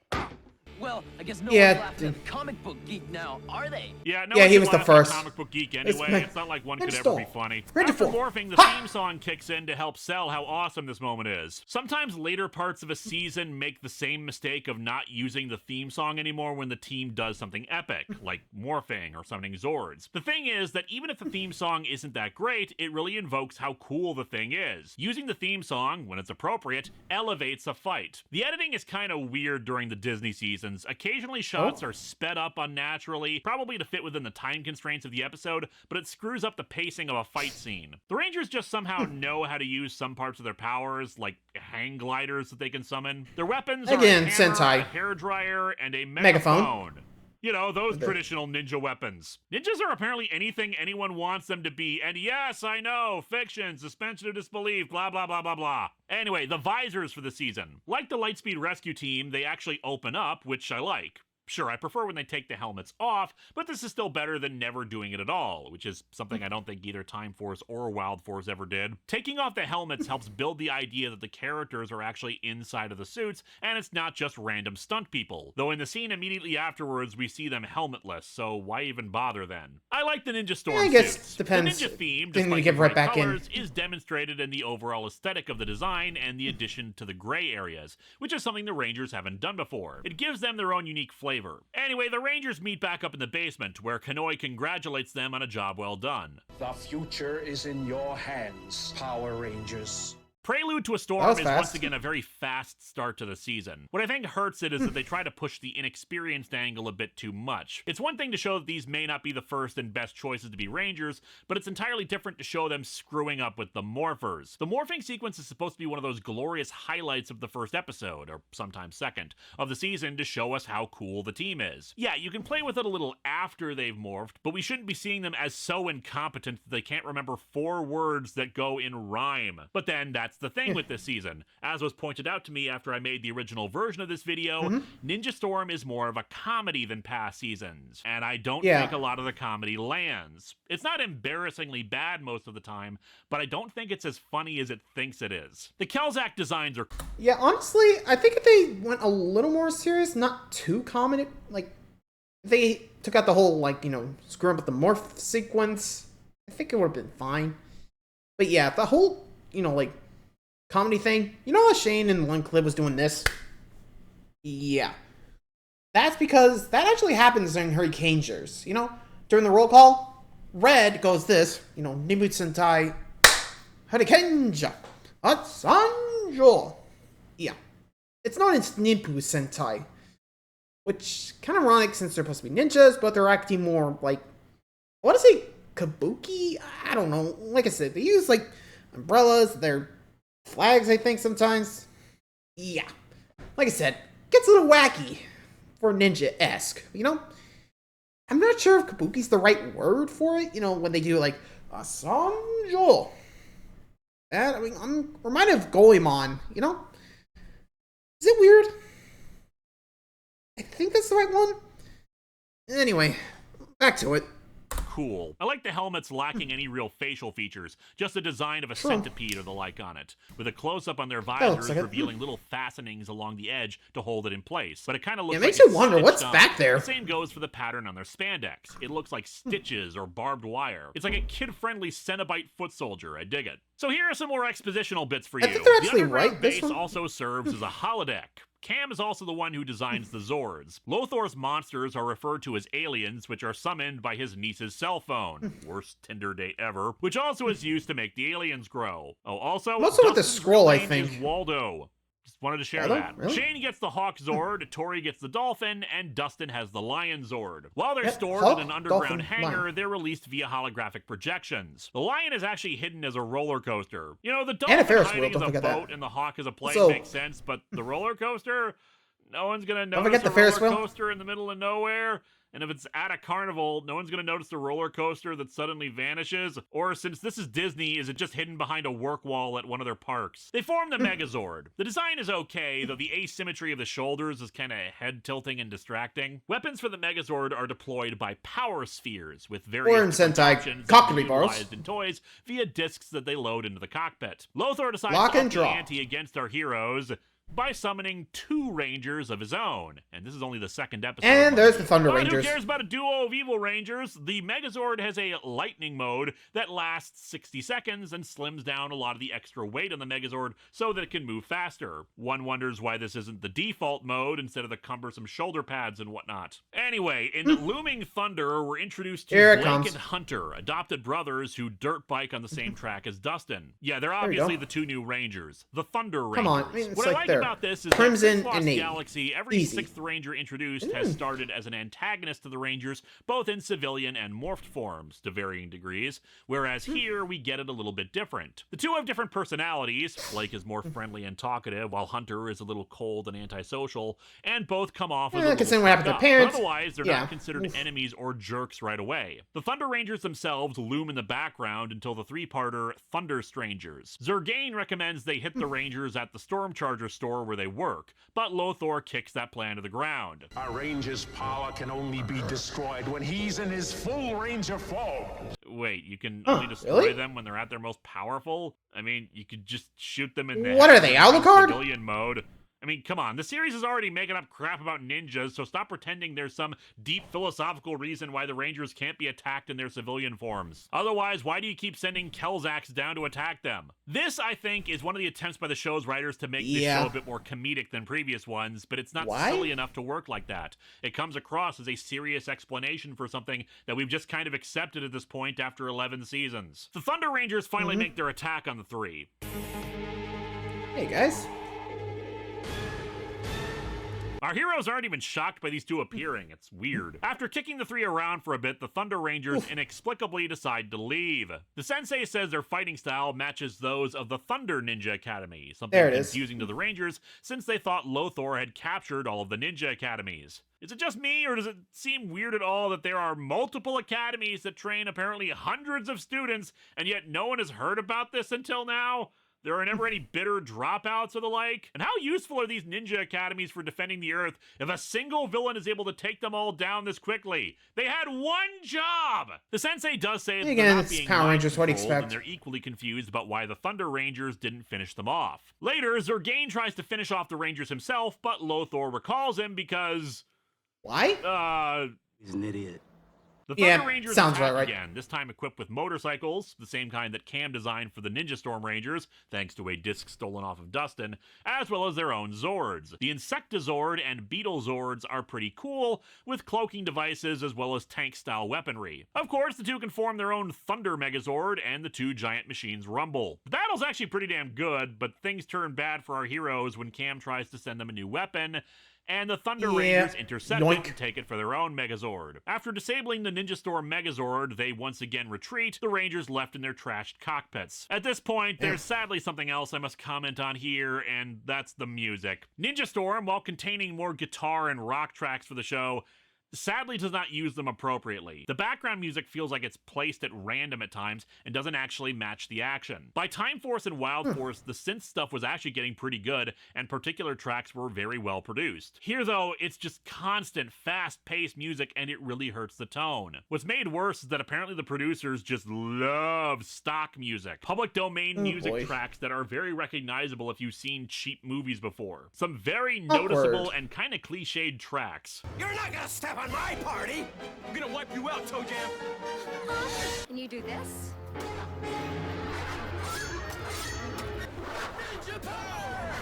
Speaker 8: Well, I guess no
Speaker 1: Yeah,
Speaker 8: one's laughing at the comic book geek now, are they?
Speaker 2: Yeah, no
Speaker 1: Yeah,
Speaker 2: one
Speaker 1: he
Speaker 2: can
Speaker 1: was the
Speaker 2: laugh at
Speaker 1: first.
Speaker 2: comic book geek anyway. It's not like one could
Speaker 1: Ninja
Speaker 2: ever be
Speaker 1: Storm.
Speaker 2: funny.
Speaker 1: Ninja
Speaker 2: After
Speaker 1: Storm.
Speaker 2: morphing, the
Speaker 1: Ha!
Speaker 2: theme song kicks in to help sell how awesome this moment is. Sometimes later parts of a season make the same mistake of not using the theme song anymore when the team does something epic, like morphing or summoning Zords. The thing is that even if the theme song isn't that great, it really invokes how cool the thing is. Using the theme song, when it's appropriate, elevates a fight. The editing is kind of weird during the Disney seasons. Occasionally shots are sped up unnaturally, probably to fit within the time constraints of the episode, but it screws up the pacing of a fight scene. The Rangers just somehow know how to use some parts of their powers, like hang gliders that they can summon. Their weapons are a
Speaker 1: Again,
Speaker 2: hammer,
Speaker 1: Sentai.
Speaker 2: a hairdryer, and a
Speaker 1: Megaphone.
Speaker 2: megaphone. You know, those traditional ninja weapons. Ninjas are apparently anything anyone wants them to be, and yes, I know, fiction, suspension of disbelief, blah, blah, blah, blah, blah. Anyway, the visors for the season. Like the Lightspeed Rescue Team, they actually open up, which I like. Sure, I prefer when they take the helmets off, but this is still better than never doing it at all, which is something I don't think either Time Force or Wild Force ever did. Taking off the helmets helps build the idea that the characters are actually inside of the suits, and it's not just random stunt people. Though in the scene immediately afterwards, we see them helmetless, so why even bother then? I like the Ninja Storm
Speaker 1: I guess
Speaker 2: suits.
Speaker 1: depends.
Speaker 2: The ninja theme,
Speaker 1: Then we
Speaker 2: despite
Speaker 1: get
Speaker 2: the
Speaker 1: right
Speaker 2: bright
Speaker 1: back in.
Speaker 2: colors, is demonstrated in the overall aesthetic of the design and the addition to the gray areas, which is something the Rangers haven't done before. It gives them their own unique flavor. Anyway, the Rangers meet back up in the basement, where Kanoi congratulates them on a job well done.
Speaker 6: The future is in your hands, Power Rangers.
Speaker 2: Prelude to a
Speaker 1: That
Speaker 2: Storm
Speaker 1: was
Speaker 2: is
Speaker 1: fast.
Speaker 2: once again a very fast start to the season. What I think hurts it is that they try to push the inexperienced angle a bit too much. It's one thing to show that these may not be the first and best choices to be Rangers, but it's entirely different to show them screwing up with the morphers. The morphing sequence is supposed to be one of those glorious highlights of the first episode, or sometimes second, of the season to show us how cool the team is. Yeah, you can play with it a little after they've morphed, but we shouldn't be seeing them as so incompetent that they can't remember 4 words that go in rhyme. But then that's the thing with this season. As was pointed out to me after I made the original version of this video, Ninja Storm is more of a comedy than past seasons, and I don't think a lot of the comedy lands. It's not embarrassingly bad most of the time, but I don't think it's as funny as it thinks it is. The Kelzak designs are
Speaker 1: Yeah, honestly, I think if they went a little more serious, not too common, like, if they took out the whole, like, you know, screwing up with the morph sequence, I think it would have been fine. But yeah, the whole, you know, like, comedy thing, you know how Shane in one clip was doing this? Yeah. That's because that actually happens during Hurricanegers, you know? During the roll call, Red goes this, you know, Nibu Sentai Hurricaneja Atsanjo. Yeah. It's not in Nibu Sentai, which kind of ironic since they're supposed to be ninjas, but they're acting more like, I want to say kabuki? I don't know. Like I said, they use like umbrellas, they're flags, I think, sometimes. Yeah. Like I said, gets a little wacky for ninja-esque, you know? I'm not sure if kabuki's the right word for it, you know, when they do, like, Asanjo. That, I mean, I'm reminded of Goemon, you know? Is it weird? I think that's the right one. Anyway, back to it.
Speaker 2: cool. I like the helmets lacking any real facial features, just a design of a centipede or the like on it, with a close-up on their visors revealing little fastenings along the edge to hold it in place. But it kind of looks
Speaker 1: it makes
Speaker 2: like
Speaker 1: you wonder what's back there.
Speaker 2: The same goes for the pattern on their spandex. It looks like stitches or barbed wire. It's like a kid-friendly Cenobite foot soldier. I dig it. So here are some more expositional bits for you.
Speaker 1: I think they're actually
Speaker 2: the underground
Speaker 1: right. This
Speaker 2: base
Speaker 1: one?
Speaker 2: also serves as a holodeck. Cam is also the one who designs the Zords. Lothor's monsters are referred to as aliens, which are summoned by his niece's cell phone. Worst Tinder date ever. Which also is used to make the aliens grow. Oh, also,
Speaker 1: Mostly with the
Speaker 2: Dustin's
Speaker 1: scroll, I
Speaker 2: real name
Speaker 1: think.
Speaker 2: is Waldo. Just wanted to share
Speaker 1: Waldo?
Speaker 2: that.
Speaker 1: Really?
Speaker 2: Shane gets the Hawk Zord, Tori gets the Dolphin, and Dustin has the Lion Zord. While they're
Speaker 1: Yep,
Speaker 2: stored
Speaker 1: Hawk,
Speaker 2: in an underground
Speaker 1: Dolphin,
Speaker 2: hangar,
Speaker 1: Lion.
Speaker 2: they're released via holographic projections. The Lion is actually hidden as a roller coaster. You know, the
Speaker 1: And a
Speaker 2: Dolphin
Speaker 1: Ferris
Speaker 2: hiding
Speaker 1: wheel,
Speaker 2: as
Speaker 1: don't
Speaker 2: a
Speaker 1: forget that.
Speaker 2: boat and the Hawk as a plane
Speaker 1: So-
Speaker 2: makes sense, but the roller coaster? No one's gonna
Speaker 1: Don't
Speaker 2: notice
Speaker 1: forget the
Speaker 2: a
Speaker 1: Ferris
Speaker 2: roller
Speaker 1: wheel.
Speaker 2: coaster in the middle of nowhere. And if it's at a carnival, no one's gonna notice the roller coaster that suddenly vanishes. Or since this is Disney, is it just hidden behind a work wall at one of their parks? They form the Megazord. The design is okay, though the asymmetry of the shoulders is kind of head tilting and distracting. Weapons for the Megazord are deployed by power spheres, with various
Speaker 1: Or in
Speaker 2: different
Speaker 1: Sentai,
Speaker 2: options that can be
Speaker 1: Cockabee bars.
Speaker 2: utilized in toys via discs that they load into the cockpit. Lothar decides
Speaker 1: Lock
Speaker 2: to
Speaker 1: and
Speaker 2: up the
Speaker 1: draw.
Speaker 2: ante against our heroes. by summoning 2 Rangers of his own. And this is only the second episode.
Speaker 1: And there's the Thunder Rangers.
Speaker 2: Who cares about a duo of evil Rangers? The Megazord has a lightning mode that lasts 60 seconds and slims down a lot of the extra weight on the Megazord so that it can move faster. One wonders why this isn't the default mode instead of the cumbersome shoulder pads and whatnot. Anyway, in Looming Thunder, we're introduced to Blake and Hunter, adopted brothers who dirt bike on the same track as Dustin. Yeah, they're obviously the 2 new Rangers, the Thunder Rangers.
Speaker 1: Come on, I mean,
Speaker 2: what I like about this is
Speaker 1: Crimson
Speaker 2: that
Speaker 1: and Navy.
Speaker 2: Galaxy, every 6th Ranger introduced has started as an antagonist to the Rangers, both in civilian and morphed forms to varying degrees, whereas here we get it a little bit different. The 2 have different personalities. Blake is more friendly and talkative, while Hunter is a little cold and antisocial, and both come off as a little
Speaker 1: what happened to parents.
Speaker 2: Otherwise, they're not considered enemies or jerks right away. The Thunder Rangers themselves loom in the background until the 3-parter Thunder Strangers. Zergain recommends they hit the Rangers at the Stormcharger store where they work, but Lothor kicks that plan to the ground.
Speaker 3: A Ranger's power can only be destroyed when he's in his full Ranger form.
Speaker 2: Wait, you can only destroy them when they're at their most powerful? I mean, you could just shoot them in the
Speaker 1: What are they, Alucard?
Speaker 2: Civilian mode. I mean, come on, the series is already making up crap about ninjas, so stop pretending there's some deep philosophical reason why the Rangers can't be attacked in their civilian forms. Otherwise, why do you keep sending Kelzacs down to attack them? This, I think, is one of the attempts by the show's writers to make this show a bit more comedic than previous ones, but it's not silly enough to work like that. It comes across as a serious explanation for something that we've just kind of accepted at this point after 11 seasons. The Thunder Rangers finally make their attack on the 3.
Speaker 1: Hey, guys.
Speaker 2: Our heroes aren't even shocked by these 2 appearing. It's weird. After kicking the 3 around for a bit, the Thunder Rangers inexplicably decide to leave. The sensei says their fighting style matches those of the Thunder Ninja Academy, something confusing to the Rangers since they thought Lothor had captured all of the ninja academies. Is it just me, or does it seem weird at all that there are multiple academies that train apparently hundreds of students, and yet no one has heard about this until now? There are never any bitter dropouts or the like. And how useful are these ninja academies for defending the Earth if a single villain is able to take them all down this quickly? They had one job! The sensei does say that they're not being
Speaker 1: Power Rangers, what do you expect?
Speaker 2: And they're equally confused about why the Thunder Rangers didn't finish them off. Later, Zergain tries to finish off the Rangers himself, but Lothor recalls him because...
Speaker 1: Why?
Speaker 8: He's an idiot.
Speaker 2: The Thunder Rangers
Speaker 1: sounds
Speaker 2: attack
Speaker 1: right.
Speaker 2: again, this time equipped with motorcycles, the same kind that Cam designed for the Ninja Storm Rangers, thanks to a disc stolen off of Dustin, as well as their own Zords. The Insectazord and Beetle Zords are pretty cool, with cloaking devices as well as tank-style weaponry. Of course, the 2 can form their own Thunder Megazord, and the 2 giant machines rumble. The battle's actually pretty damn good, but things turn bad for our heroes when Cam tries to send them a new weapon, and the Thunder Rangers intercept it and take it for their own Megazord. After disabling the Ninja Storm Megazord, they once again retreat, the Rangers left in their trashed cockpits. At this point, there's sadly something else I must comment on here, and that's the music. Ninja Storm, while containing more guitar and rock tracks for the show, sadly does not use them appropriately. The background music feels like it's placed at random at times and doesn't actually match the action. By Time Force and Wild Force, the synth stuff was actually getting pretty good, and particular tracks were very well produced. Here, though, it's just constant, fast-paced music, and it really hurts the tone. What's made worse is that apparently the producers just love stock music. Public domain music tracks that are very recognizable if you've seen cheap movies before. Some very noticeable and kind of cliched tracks.
Speaker 8: You're not gonna step on my party! I'm gonna wipe you out, Toe Jam!
Speaker 4: Can you do this?
Speaker 8: Ninja power!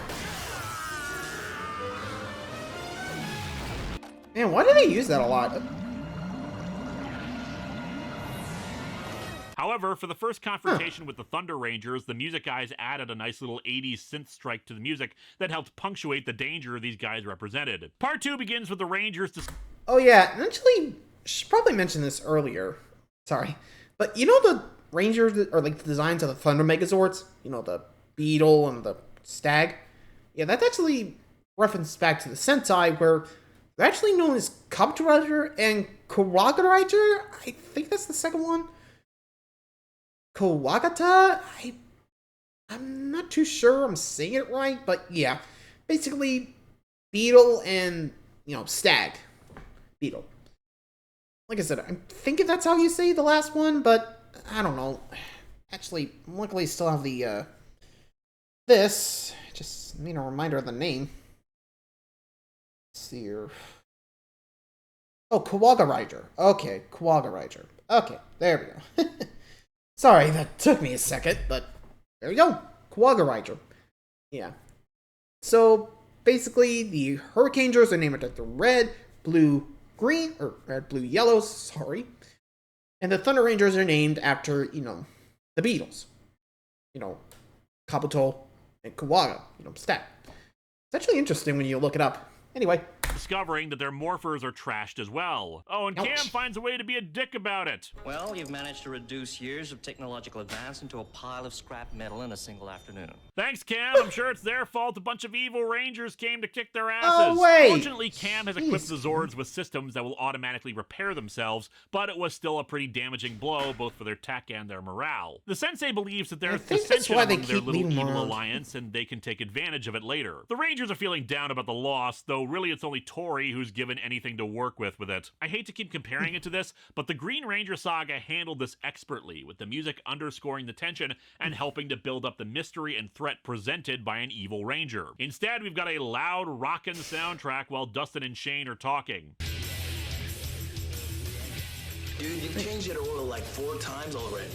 Speaker 1: Man, why do they use that a lot?
Speaker 2: However, for the first confrontation with the Thunder Rangers, the music guys added a nice little 80s synth strike to the music that helped punctuate the danger these guys represented. Part 2 begins with the Rangers
Speaker 1: Oh yeah, and actually, should probably mention this earlier. Sorry. But you know the Rangers, or like the designs of the Thunder Megazords? You know, the Beetle and the Stag? Yeah, that's actually referenced back to the Sentai, where they're actually known as Kabutoranger and Kuragaranger? I think that's the second one. Kawagata? I'm not too sure I'm saying it right, but yeah. Basically, Beetle and, you know, Stag. Beetle. Like I said, I'm thinking that's how you say the last one, but I don't know. Actually, luckily I still have the this, just need a reminder of the name. Let's see here. Oh, Kawagariger. Okay, Kawagariger. Okay, there we go. Sorry, that took me a second, but there we go. Kawagariger. Yeah. So, basically, the Hurricane Rangers are named after red, blue, green, or red, blue, yellow, sorry. And the Thunder Rangers are named after, the Beatles. Kabuto and Kawaga, stat. It's actually interesting when you look it up. Anyway.
Speaker 2: Discovering that their morphers are trashed as well. Oh, and Cam finds a way to be a dick about it.
Speaker 5: Well, you've managed to reduce years of technological advance into a pile of scrap metal in a single afternoon.
Speaker 2: Thanks, Cam. I'm sure it's their fault a bunch of evil Rangers came to kick their asses.
Speaker 1: Oh, wait.
Speaker 2: Fortunately, Cam has equipped the Zords with systems that will automatically repair themselves, but it was still a pretty damaging blow, both for their tech and their morale. The Sensei believes that there's dissension among their little evil alliance, and they can take advantage of it later. The Rangers are feeling down about the loss, though really it's only Tori who's given anything to work with it. I hate to keep comparing it to this, but the Green Ranger saga handled this expertly, with the music underscoring the tension and helping to build up the mystery and threat presented by an evil ranger. Instead, we've got a loud, rockin' soundtrack while Dustin and Shane are talking.
Speaker 8: Dude, you've changed your oil like 4 times already.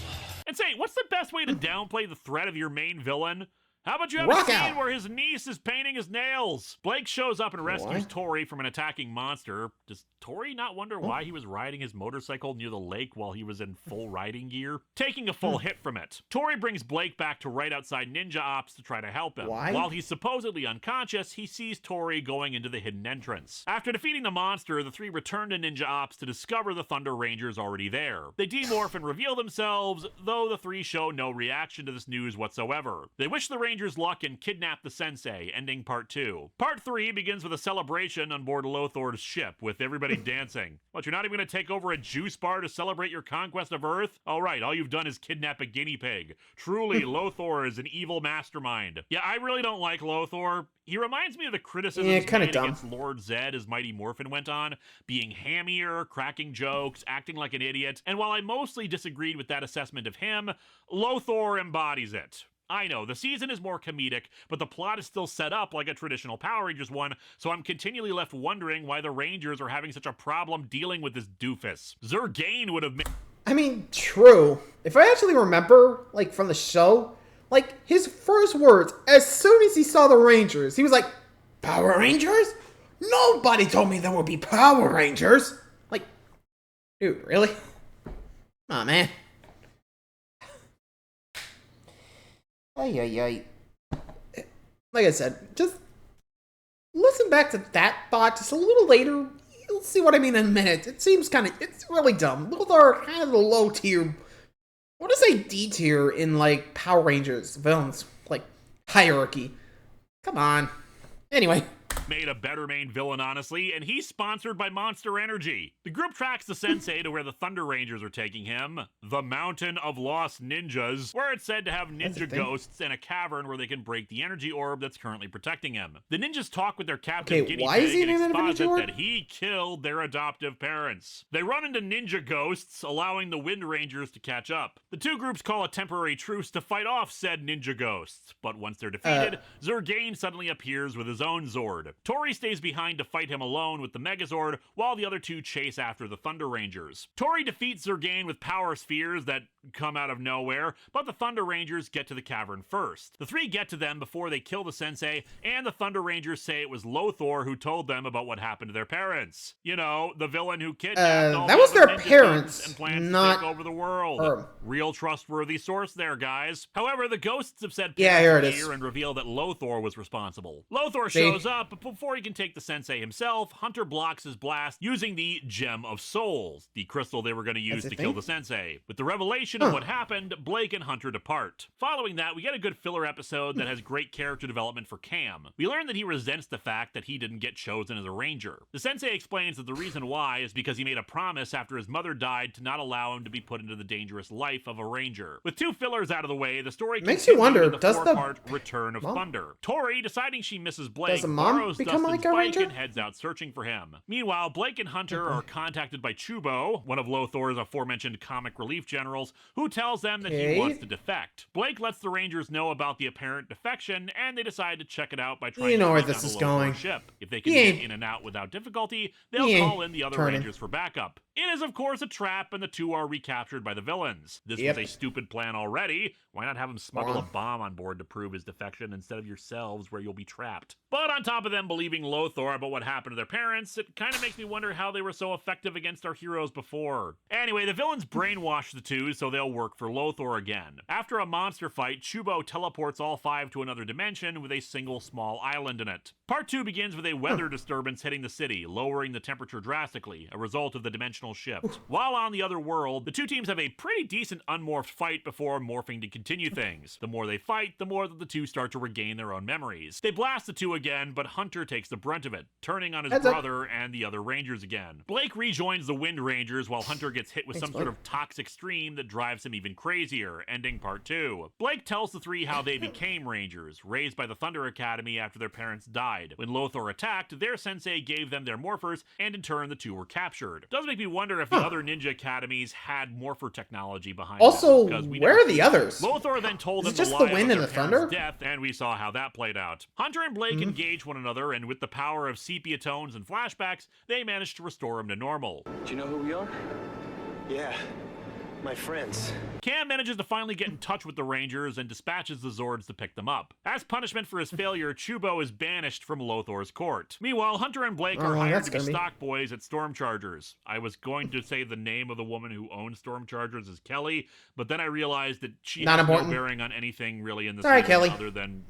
Speaker 2: And say, what's the best way to downplay the threat of your main villain? How about you have a scene where his niece is painting his nails? Blake shows up and rescues Tori from an attacking monster. Does Tori not wonder why he was riding his motorcycle near the lake while he was in full riding gear? Taking a full hit from it. Tori brings Blake back to right outside Ninja Ops to try to help him. While he's supposedly unconscious, he sees Tori going into the hidden entrance. After defeating the monster, the three return to Ninja Ops to discover the Thunder Rangers already there. They demorph and reveal themselves, though the three show no reaction to this news whatsoever. They wish the Rangers luck and kidnap the Sensei, ending part 2. Part 3 begins with a celebration on board Lothor's ship, with everybody dancing. What, you're not even going to take over a juice bar to celebrate your conquest of Earth? Alright, all you've done is kidnap a guinea pig. Truly, Lothor is an evil mastermind. Yeah, I really don't like Lothor. He reminds me of the criticisms made against Lord Zed as Mighty Morphin went on, being hammier, cracking jokes, acting like an idiot, and while I mostly disagreed with that assessment of him, Lothor embodies it. I know, the season is more comedic, but the plot is still set up like a traditional Power Rangers one, so I'm continually left wondering why the Rangers are having such a problem dealing with this doofus. Zurgane would have
Speaker 1: I mean, true. If I actually remember, from the show, his first words, as soon as he saw the Rangers, he was like, Power Rangers? Nobody told me there would be Power Rangers! Dude, really? Aw, man. Ay. Like I said, just listen back to that thought just a little later. You'll see what I mean in a minute. It seems it's really dumb. Those are kind of the low tier. What is a D tier in, Power Rangers villains? Hierarchy. Come on. Anyway.
Speaker 2: Made a better main villain, honestly, and he's sponsored by Monster Energy. The group tracks the Sensei to where the Thunder Rangers are taking him, the Mountain of Lost Ninjas, where it's said to have ninja ghosts and a cavern where they can break the energy orb that's currently protecting him. The ninjas talk with their captive guinea pig and exposit that he killed their adoptive parents. They run into ninja ghosts, allowing the Wind Rangers to catch up. The two groups call a temporary truce to fight off said ninja ghosts, but once they're defeated, Zurgane suddenly appears with his own Zord. Tori stays behind to fight him alone with the Megazord, while the other two chase after the Thunder Rangers. Tori defeats Zurgane with power spheres that come out of nowhere, but the Thunder Rangers get to the cavern first. The three get to them before they kill the Sensei, and the Thunder Rangers say it was Lothor who told them about what happened to their parents. You know, the villain who kidnapped all
Speaker 1: that was their
Speaker 2: parents and plans
Speaker 1: not
Speaker 2: to take over the world. Real trustworthy source there, guys. However, the ghosts have said
Speaker 1: here it is,
Speaker 2: and reveal that Lothor was responsible. Lothor shows up, but before he can take the Sensei himself, Hunter blocks his blast using the Gem of Souls, the crystal they were going to use to kill the Sensei. With the revelation of what happened, Blake and Hunter depart. Following that, we get a good filler episode that has great character development for Cam. We learn that he resents the fact that he didn't get chosen as a ranger. The Sensei explains that the reason why is because he made a promise after his mother died to not allow him to be put into the dangerous life of a ranger. With two fillers out of the way, the story
Speaker 1: makes you wonder,
Speaker 2: the
Speaker 1: does
Speaker 2: four-part Return of Thunder. Tori, deciding she misses Blake, borrows follows
Speaker 1: become
Speaker 2: Dustin's
Speaker 1: like a
Speaker 2: bike
Speaker 1: ranger?
Speaker 2: and heads out searching for him. Meanwhile, Blake and Hunter are contacted by Chubo, one of Lothor's aforementioned comic relief generals, who tells them that he wants to defect. Blake lets the Rangers know about the apparent defection, and they decide to check it out by trying to
Speaker 1: where
Speaker 2: sneak
Speaker 1: this
Speaker 2: on
Speaker 1: is
Speaker 2: the
Speaker 1: going.
Speaker 2: Lothor ship. If they can get in and out without difficulty, they'll call in the other Rangers for backup. It is, of course, a trap, and the two are recaptured by the villains. This was a stupid plan already. Why not have him smuggle a bomb on board to prove his defection instead of yourselves, where you'll be trapped? But on top of them believing Lothor about what happened to their parents, it kind of makes me wonder how they were so effective against our heroes before. Anyway, the villains brainwash the two so they'll work for Lothor again. After a monster fight, Chubo teleports all five to another dimension with a single small island in it. Part 2 begins with a weather disturbance hitting the city, lowering the temperature drastically, a result of the dimensional shift. While on the other world, the two teams have a pretty decent unmorphed fight before morphing to continue things. The more they fight, the more that the two start to regain their own memories. They blast the two again, but Hunter takes the brunt of it, turning on his brother and the other Rangers again. Blake rejoins the Wind Rangers while Hunter gets hit with some sort of toxic stream that drives him even crazier, ending part 2. Blake tells the three how they became Rangers, raised by the Thunder Academy after their parents died. When Lothor attacked, their sensei gave them their morphers, and in turn the two were captured. Does make me wonder if the other ninja academies had morpher technology behind
Speaker 1: also,
Speaker 2: them.
Speaker 1: where are the others?
Speaker 2: Lothor then told them
Speaker 1: just
Speaker 2: the
Speaker 1: the
Speaker 2: lie
Speaker 1: wind
Speaker 2: about
Speaker 1: and
Speaker 2: their
Speaker 1: the
Speaker 2: parents'
Speaker 1: thunder?
Speaker 2: death, and we saw how that played out. Hunter and Blake engage one another, and with the power of sepia tones and flashbacks, they managed to restore him to normal.
Speaker 8: Do you know who we are? Yeah, my friends.
Speaker 2: Cam manages to finally get in touch with the Rangers and dispatches the Zords to pick them up. As punishment for his failure, Chubo is banished from Lothor's court. Meanwhile, Hunter and Blake are hired to be stock boys at Storm Chargers. I was going to say the name of the woman who owns Storm Chargers is Kelly, but then I realized that she has no bearing on anything really in this season other than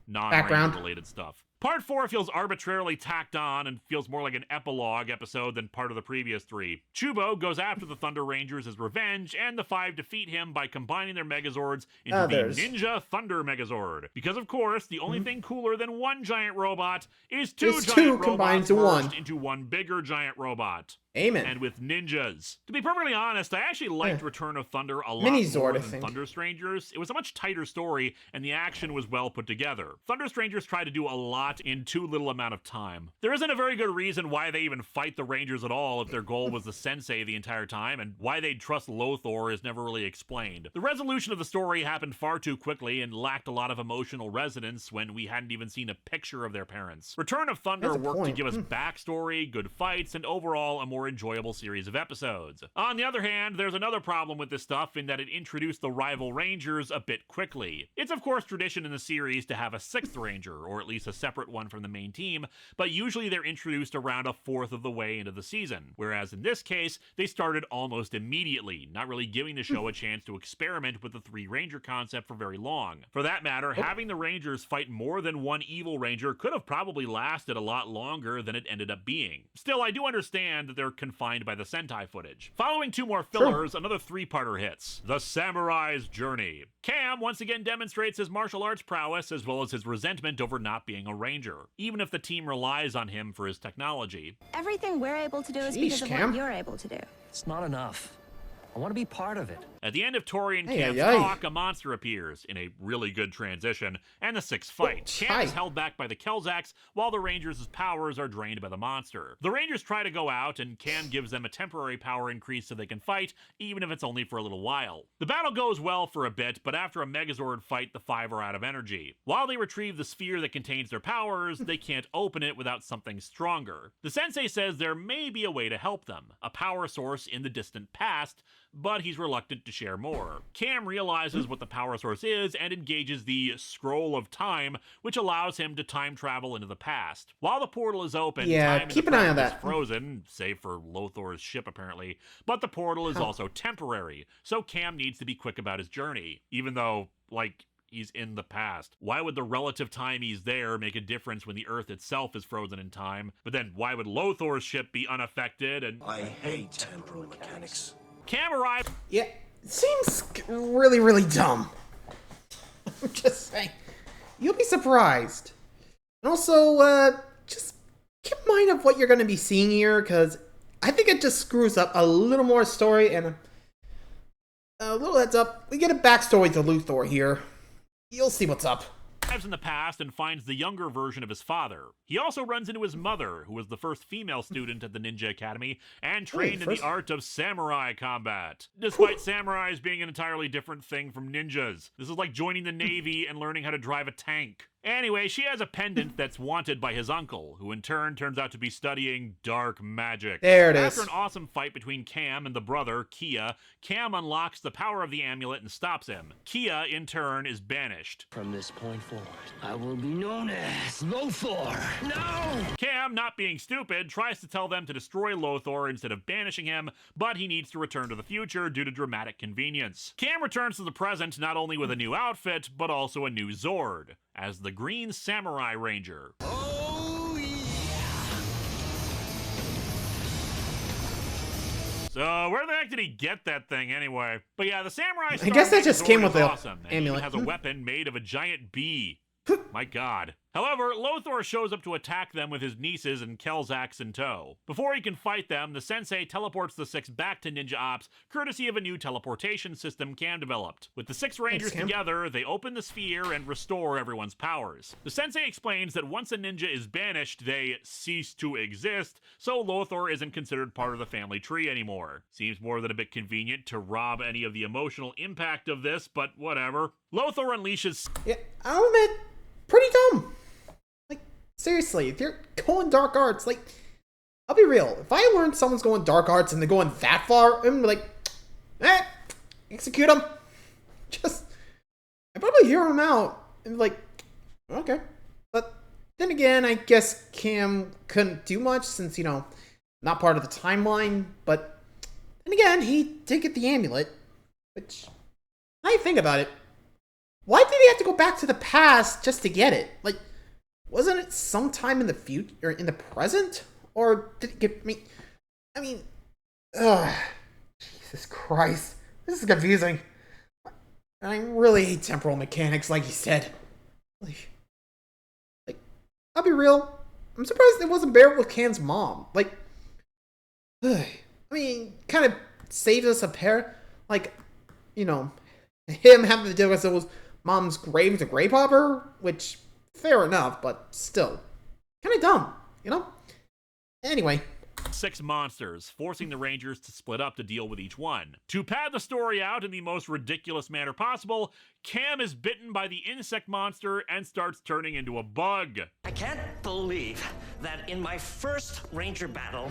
Speaker 2: non-Ranger related stuff. Part 4 feels arbitrarily tacked on and feels more like an epilogue episode than part of the previous 3. Chubo goes after the Thunder Rangers as revenge, and the 5 defeat him by combining their Megazords into the Ninja Thunder Megazord. Because, of course, the only thing cooler than one giant robot is two giant robots merged into one bigger giant robot.
Speaker 1: Amen.
Speaker 2: And with ninjas. To be perfectly honest, I actually liked Return of Thunder a lot more than Thunder Strangers. It was a much tighter story, and the action was well put together. Thunder Strangers tried to do a lot in too little amount of time. There isn't a very good reason why they even fight the Rangers at all if their goal was the sensei the entire time, and why they'd trust Lothor is never really explained. The resolution of the story happened far too quickly and lacked a lot of emotional resonance when we hadn't even seen a picture of their parents. Return of Thunder worked to give us backstory, good fights, and overall a more enjoyable series of episodes. On the other hand, there's another problem with this stuff in that it introduced the rival Rangers a bit quickly. It's of course tradition in the series to have a 6th Ranger, or at least a separate one from the main team, but usually they're introduced around a 1/4 of the way into the season, whereas in this case, they started almost immediately, not really giving the show a chance to experiment with the 3 Ranger concept for very long. For that matter, having the Rangers fight more than one evil Ranger could have probably lasted a lot longer than it ended up being. Still, I do understand that they're confined by the Sentai footage. Following 2 more fillers, another 3-parter hits. The Samurai's Journey. Cam once again demonstrates his martial arts prowess as well as his resentment over not being a Ranger, even if the team relies on him for his technology.
Speaker 4: Everything we're able to do is because of what you're able to do.
Speaker 5: It's not enough. I want to be part of it.
Speaker 2: At the end of Tori and Cam's talk, a monster appears, in a really good transition, and the 6th fight. Cam is held back by the Kelzaks, while the Rangers' powers are drained by the monster. The Rangers try to go out, and Cam gives them a temporary power increase so they can fight, even if it's only for a little while. The battle goes well for a bit, but after a Megazord fight, the 5 are out of energy. While they retrieve the sphere that contains their powers, they can't open it without something stronger. The sensei says there may be a way to help them, a power source in the distant past, but he's reluctant to share more. Cam realizes what the power source is and engages the Scroll of Time, which allows him to time travel into the past. While the portal is open, time
Speaker 1: keep an eye on that.
Speaker 2: is frozen, save for Lothor's ship apparently, but the portal is also temporary, so Cam needs to be quick about his journey, even though, like, he's in the past. Why would the relative time he's there make a difference when the Earth itself is frozen in time? But then why would Lothor's ship be unaffected? And
Speaker 8: I hate temporal mechanics.
Speaker 2: Cam arrives.
Speaker 1: Yeah, it seems really, really dumb. I'm just saying. You'll be surprised. And also, just keep in mind of what you're going to be seeing here, because I think it just screws up a little more story, and a little heads up. We get a backstory to Luthor here. You'll see what's up.
Speaker 2: arrives in the past and finds the younger version of his father. He also runs into his mother, who was the first female student at the Ninja Academy and trained in the art of samurai combat. Despite samurais being an entirely different thing from ninjas. This is like joining the Navy and learning how to drive a tank. Anyway, she has a pendant that's wanted by his uncle, who in turn turns out to be studying dark magic.
Speaker 1: There it is.
Speaker 2: After an awesome fight between Cam and the brother, Kia, Cam unlocks the power of the amulet and stops him. Kia, in turn, is banished.
Speaker 8: From this point forward, I will be known as Lothar. No!
Speaker 2: Cam, not being stupid, tries to tell them to destroy Lothar instead of banishing him, but he needs to return to the future due to dramatic convenience. Cam returns to the present not only with a new outfit, but also a new Zord, as the Green Samurai Ranger.
Speaker 8: Oh, yeah!
Speaker 2: So where the heck did he get that thing anyway? But yeah, the Samurai
Speaker 1: I guess that just
Speaker 2: Zord
Speaker 1: came
Speaker 2: is
Speaker 1: with the
Speaker 2: awesome, and
Speaker 1: amulet.
Speaker 2: even has a weapon made of a giant bee. My god. However, Lothar shows up to attack them with his nieces and Kelzax in tow. Before he can fight them, the sensei teleports the six back to Ninja Ops, courtesy of a new teleportation system Cam developed. With the six rangers together, they open the sphere and restore everyone's powers. The sensei explains that once a ninja is banished, they cease to exist, so Lothar isn't considered part of the family tree anymore. Seems more than a bit convenient to rob any of the emotional impact of this, but whatever. Lothar unleashes...
Speaker 1: Yeah, I'll admit, pretty dumb. Like, seriously, if you're going dark arts, like, I'll be real. If I learn someone's going dark arts and they're going that far, I'm like, execute them. I probably hear them out and like, okay. But then again, I guess Cam couldn't do much since, you know, not part of the timeline. But then again, he did get the amulet, which, now you think about it, why did he have to go back to the past just to get it? Like, wasn't it sometime in the future, or in the present? Or did it get me? I mean, Jesus Christ. This is confusing. I really hate temporal mechanics, like you said. Like, I'll be real. I'm surprised it wasn't bearable with Cam's mom. Like, I mean, kind of saved us a pair. Like, you know, him having to deal with those mom's grave to grave hopper, which, fair enough, but still, kind of dumb, you know? Anyway.
Speaker 2: 6 monsters, forcing the Rangers to split up to deal with each one. To pad the story out in the most ridiculous manner possible, Cam is bitten by the insect monster and starts turning into a bug.
Speaker 5: I can't believe that in my first Ranger battle,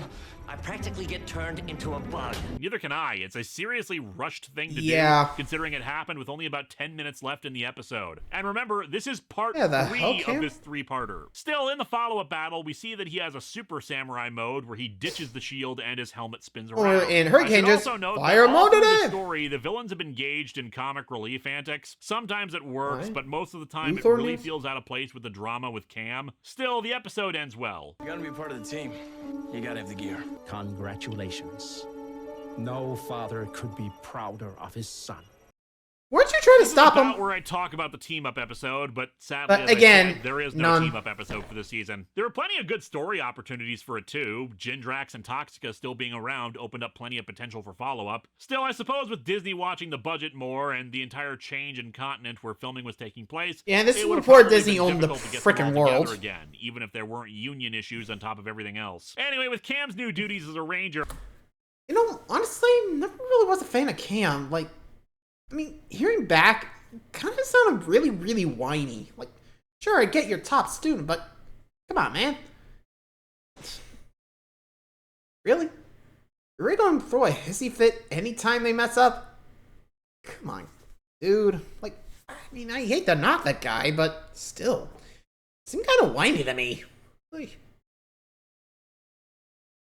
Speaker 5: I practically get turned into a bug.
Speaker 2: Neither can I. It's a seriously rushed thing to do, considering it happened with only about 10 minutes left in the episode. And remember, this is part 3 of this 3-parter. Still, in the follow-up battle, we see that he has a super samurai mode where he ditches the shield and his helmet spins around.
Speaker 1: Or in Hurricane, just fire
Speaker 2: mode
Speaker 1: mode
Speaker 2: in
Speaker 1: it.
Speaker 2: The story, the villains have been engaged in comic relief antics. Sometimes it works, but most of the time it really feels out of place with the drama with Cam. Still, the episode ends well.
Speaker 8: You gotta be part of the team. You gotta have the gear. Congratulations. No father could be prouder of his son.
Speaker 1: Weren't you trying to stop him?
Speaker 2: Where I talk about the team-up episode, but sadly, as
Speaker 1: again,
Speaker 2: I said, there is no team-up episode for this season. There were plenty of good story opportunities for it too. Jindrax and Toxica still being around opened up plenty of potential for follow-up. Still, I suppose with Disney watching the budget more and the entire change in continent where filming was taking place,
Speaker 1: yeah, this is before Disney owned the freaking world
Speaker 2: again, even if there weren't union issues on top of everything else. Anyway, with Cam's new duties as a ranger,
Speaker 1: you know, honestly, never really was a fan of Cam. Like, I mean, hearing back, kind of sounded really, really whiny. Like, sure, I get your top student, but come on, man. Really? You're really going to throw a hissy fit anytime they mess up? Come on, dude. Like, I mean, I hate to knock that guy, but still. Seemed kind of whiny to me. Like,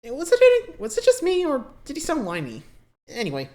Speaker 1: was it just me, or did he sound whiny? Anyway.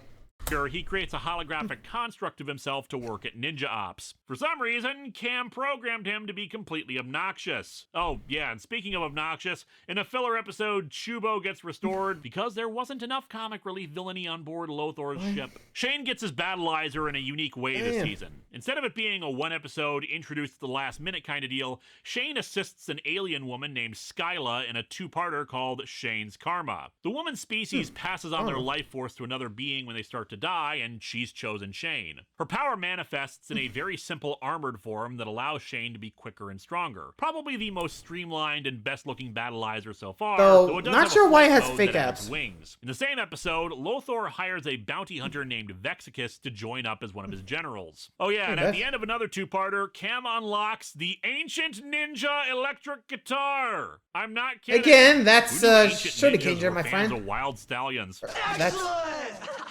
Speaker 2: He creates a holographic construct of himself to work at Ninja Ops. For some reason, Cam programmed him to be completely obnoxious. Oh, yeah, and speaking of obnoxious, in a filler episode, Chubo gets restored because there wasn't enough comic relief villainy on board Lothar's ship. Shane gets his battleizer in a unique way this season. Instead of it being a one-episode, introduced at the last minute kind of deal, Shane assists an alien woman named Skyla in a 2-parter called Shane's Karma. The woman's species passes on their life force to another being when they start to die, and she's chosen Shane. Her power manifests in a very simple armored form that allows Shane to be quicker and stronger. Probably the most streamlined and best-looking battleizer so far, though it does
Speaker 1: not
Speaker 2: have
Speaker 1: sure
Speaker 2: a
Speaker 1: why it
Speaker 2: flight
Speaker 1: has
Speaker 2: mode
Speaker 1: fake
Speaker 2: that adds
Speaker 1: abs.
Speaker 2: wings. In the same episode, Lothor hires a bounty hunter named Vexicus to join up as one of his generals. Oh yeah, and at the end of another two-parter, Cam unlocks the Ancient Ninja electric guitar. I'm not kidding.
Speaker 1: Again, that's
Speaker 2: Shirley
Speaker 1: Kanger, my friend.
Speaker 2: Of Wild Stallions.
Speaker 1: That's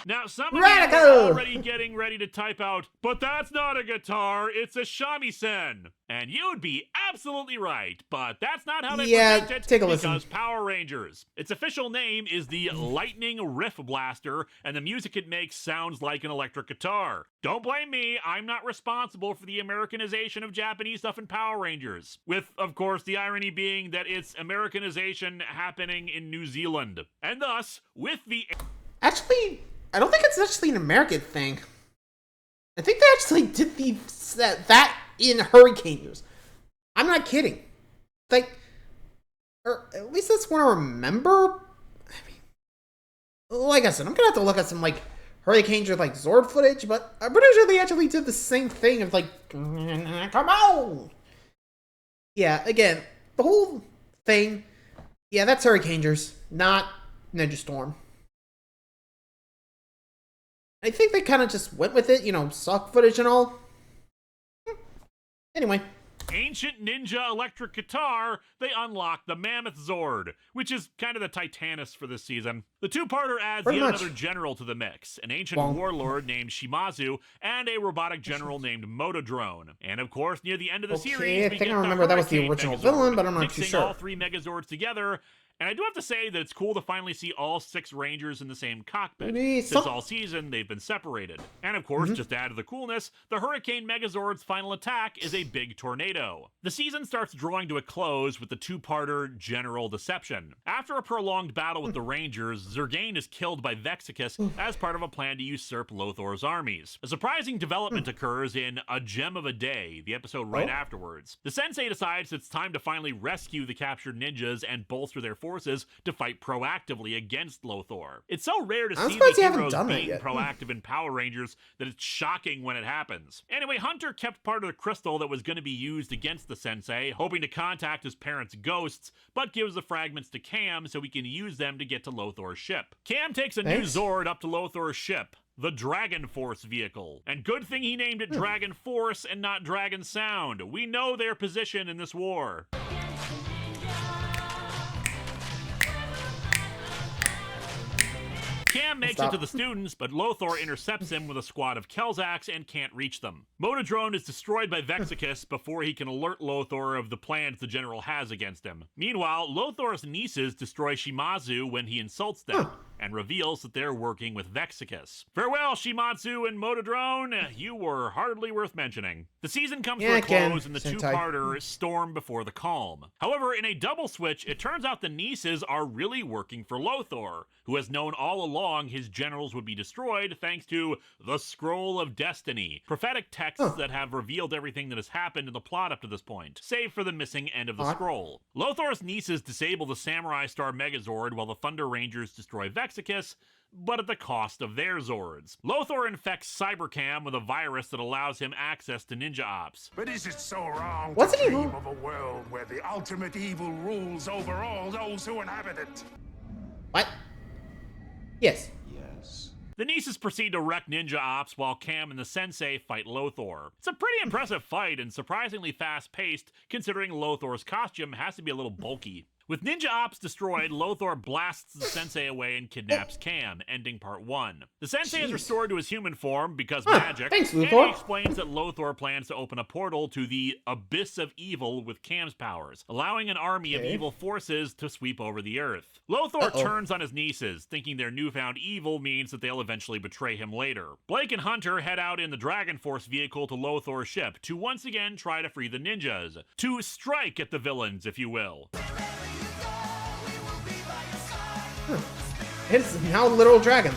Speaker 2: Now, some of
Speaker 1: Radical!
Speaker 2: you are already getting ready to type out, but that's not a guitar, it's a shamisen. And you'd be absolutely right, but that's not how they present it,
Speaker 1: take a
Speaker 2: because
Speaker 1: listen.
Speaker 2: Power Rangers. Its official name is the Lightning Riff Blaster, and the music it makes sounds like an electric guitar. Don't blame me, I'm not responsible for the Americanization of Japanese stuff in Power Rangers. With, of course, the irony being that it's Americanization happening in New Zealand. And thus, with the...
Speaker 1: Actually, I don't think it's actually an American thing. I think they actually did that in Hurricanes. I'm not kidding. Like, or at least that's what I remember. I mean, like I said, I'm gonna have to look at some like Hurricanes or like Zord footage, but I'm pretty sure they actually did the same thing of like, come on. Yeah, again, the whole thing. Yeah, that's Hurricanes, not Ninja Storm. I think they kind of just went with it, stock footage and all. Anyway.
Speaker 2: Ancient Ninja electric guitar, they unlock the Mammoth Zord, which is kind of the Titanus for this season. The two-parter adds yet another general to the mix, an ancient warlord named Shimazu, and a robotic general named Motodrone. And of course, near the end of the series,
Speaker 1: I think I remember that was the original villain, but I'm not too sure.
Speaker 2: All three Megazords together. And I do have to say that it's cool to finally see all 6 Rangers in the same cockpit. Since all season, they've been separated. And of course, just to add to the coolness, the Hurricane Megazord's final attack is a big tornado. The season starts drawing to a close with the two-parter General Deception. After a prolonged battle with the Rangers, Zergain is killed by Vexicus as part of a plan to usurp Lothor's armies. A surprising development occurs in A Gem of a Day, the episode right afterwards. The Sensei decides it's time to finally rescue the captured ninjas and bolster their forces to fight proactively against Lothor. It's so rare to see the heroes being proactive in Power Rangers that it's shocking when it happens. Anyway, Hunter kept part of the crystal that was going to be used against the Sensei, hoping to contact his parents' ghosts, but gives the fragments to Cam so he can use them to get to Lothor's ship. Cam takes a new Zord up to Lothor's ship, the Dragon Force vehicle. And good thing he named it Dragon Force and not Dragon Sound. We know their position in this war. Cam makes it to the students, but Lothor intercepts him with a squad of Kelzaks and can't reach them. Motodrone is destroyed by Vexicus before he can alert Lothor of the plans the general has against him. Meanwhile, Lothor's nieces destroy Shimazu when he insults them, and reveals that they're working with Vexicus. Farewell, Shimazu and Motodrone, you were hardly worth mentioning. The season comes to a close in the two-parter Storm Before the Calm. However, in a double switch, it turns out the nieces are really working for Lothor, who has known all along his generals would be destroyed thanks to the Scroll of Destiny, prophetic texts that have revealed everything that has happened in the plot up to this point, save for the missing end of the scroll. Lothor's nieces disable the Samurai Star Megazord while the Thunder Rangers destroy Vexicus, but at the cost of their Zords. Lothor infects Cybercam with a virus that allows him access to ninja ops.
Speaker 3: But is it so wrong
Speaker 1: What's
Speaker 3: to
Speaker 1: it
Speaker 3: dream of a world where the ultimate evil rules over all those who inhabit it?
Speaker 1: What? Yes.
Speaker 2: The nieces proceed to wreck ninja ops while Cam and the Sensei fight Lothor. It's a pretty impressive fight and surprisingly fast-paced, considering Lothor's costume has to be a little bulky. With ninja ops destroyed, Lothor blasts the Sensei away and kidnaps Cam, ending part 1. The Sensei is restored to his human form because magic,
Speaker 1: thanks,
Speaker 2: and
Speaker 1: Luthor.
Speaker 2: he explains that Lothor plans to open a portal to the Abyss of Evil with Cam's powers, allowing an army of evil forces to sweep over the Earth. Lothor turns on his nieces, thinking their newfound evil means that they'll eventually betray him later. Blake and Hunter head out in the Dragon Force vehicle to Lothor's ship to once again try to free the ninjas, to strike at the villains, if you will.
Speaker 1: It's now a literal dragon.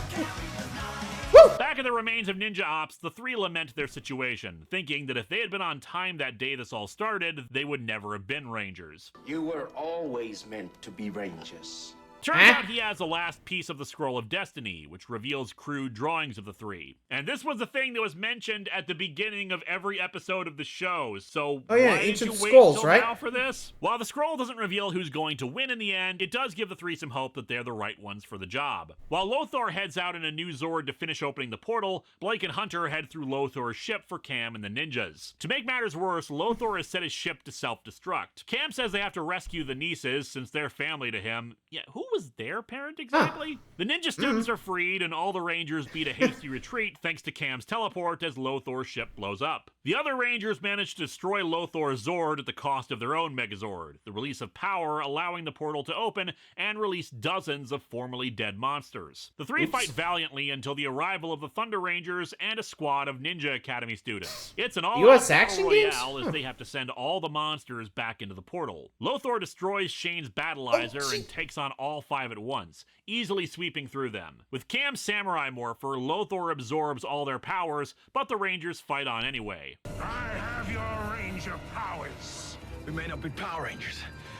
Speaker 2: Back at the remains of Ninja Ops, the three lament their situation, thinking that if they had been on time that day this all started, they would never have been Rangers.
Speaker 6: You were always meant to be Rangers.
Speaker 2: Turns out he has the last piece of the Scroll of Destiny, which reveals crude drawings of the three. And this was the thing that was mentioned at the beginning of every episode of the show, so why did you wait till now for this? While the scroll doesn't reveal who's going to win in the end, it does give the three some hope that they're the right ones for the job. While Lothar heads out in a new Zord to finish opening the portal, Blake and Hunter head through Lothar's ship for Cam and the ninjas. To make matters worse, Lothar has set his ship to self-destruct. Cam says they have to rescue the nieces since they're family to him. Yeah, who was their parent exactly? The ninja students are freed, and all the Rangers beat a hasty retreat thanks to Cam's teleport as Lothar's ship blows up. The other Rangers manage to destroy Lothar's Zord at the cost of their own Megazord, the release of power allowing the portal to open and release dozens of formerly dead monsters. The three fight valiantly until the arrival of the Thunder Rangers and a squad of Ninja Academy students. It's an all-out battle royale as they have to send all the monsters back into the portal. Lothar destroys Shane's Battleizer and takes on all five at once, easily sweeping through them. With Cam's Samurai Morpher, Lothar absorbs all their powers, but the Rangers fight on anyway.
Speaker 3: I have your Ranger powers.
Speaker 8: We may not be Power Rangers,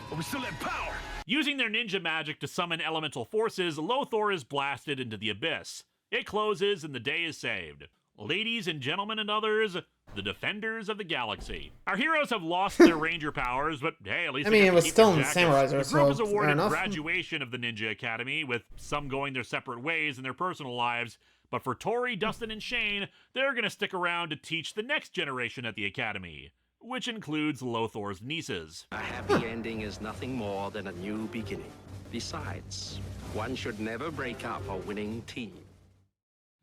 Speaker 8: but we still have power.
Speaker 2: Using their ninja magic to summon elemental forces, Lothar is blasted into the abyss. It closes and the day is saved. Ladies and gentlemen and others, the Defenders of the Galaxy. Our heroes have lost their Ranger powers, but hey, at least
Speaker 1: it was still in Samurai.
Speaker 2: The group is awarded graduation of the Ninja Academy, with some going their separate ways in their personal lives. But for Tori, Dustin, and Shane, they're going to stick around to teach the next generation at the Academy, which includes Lothar's nieces.
Speaker 6: A happy ending is nothing more than a new beginning. Besides, one should never break up a winning team.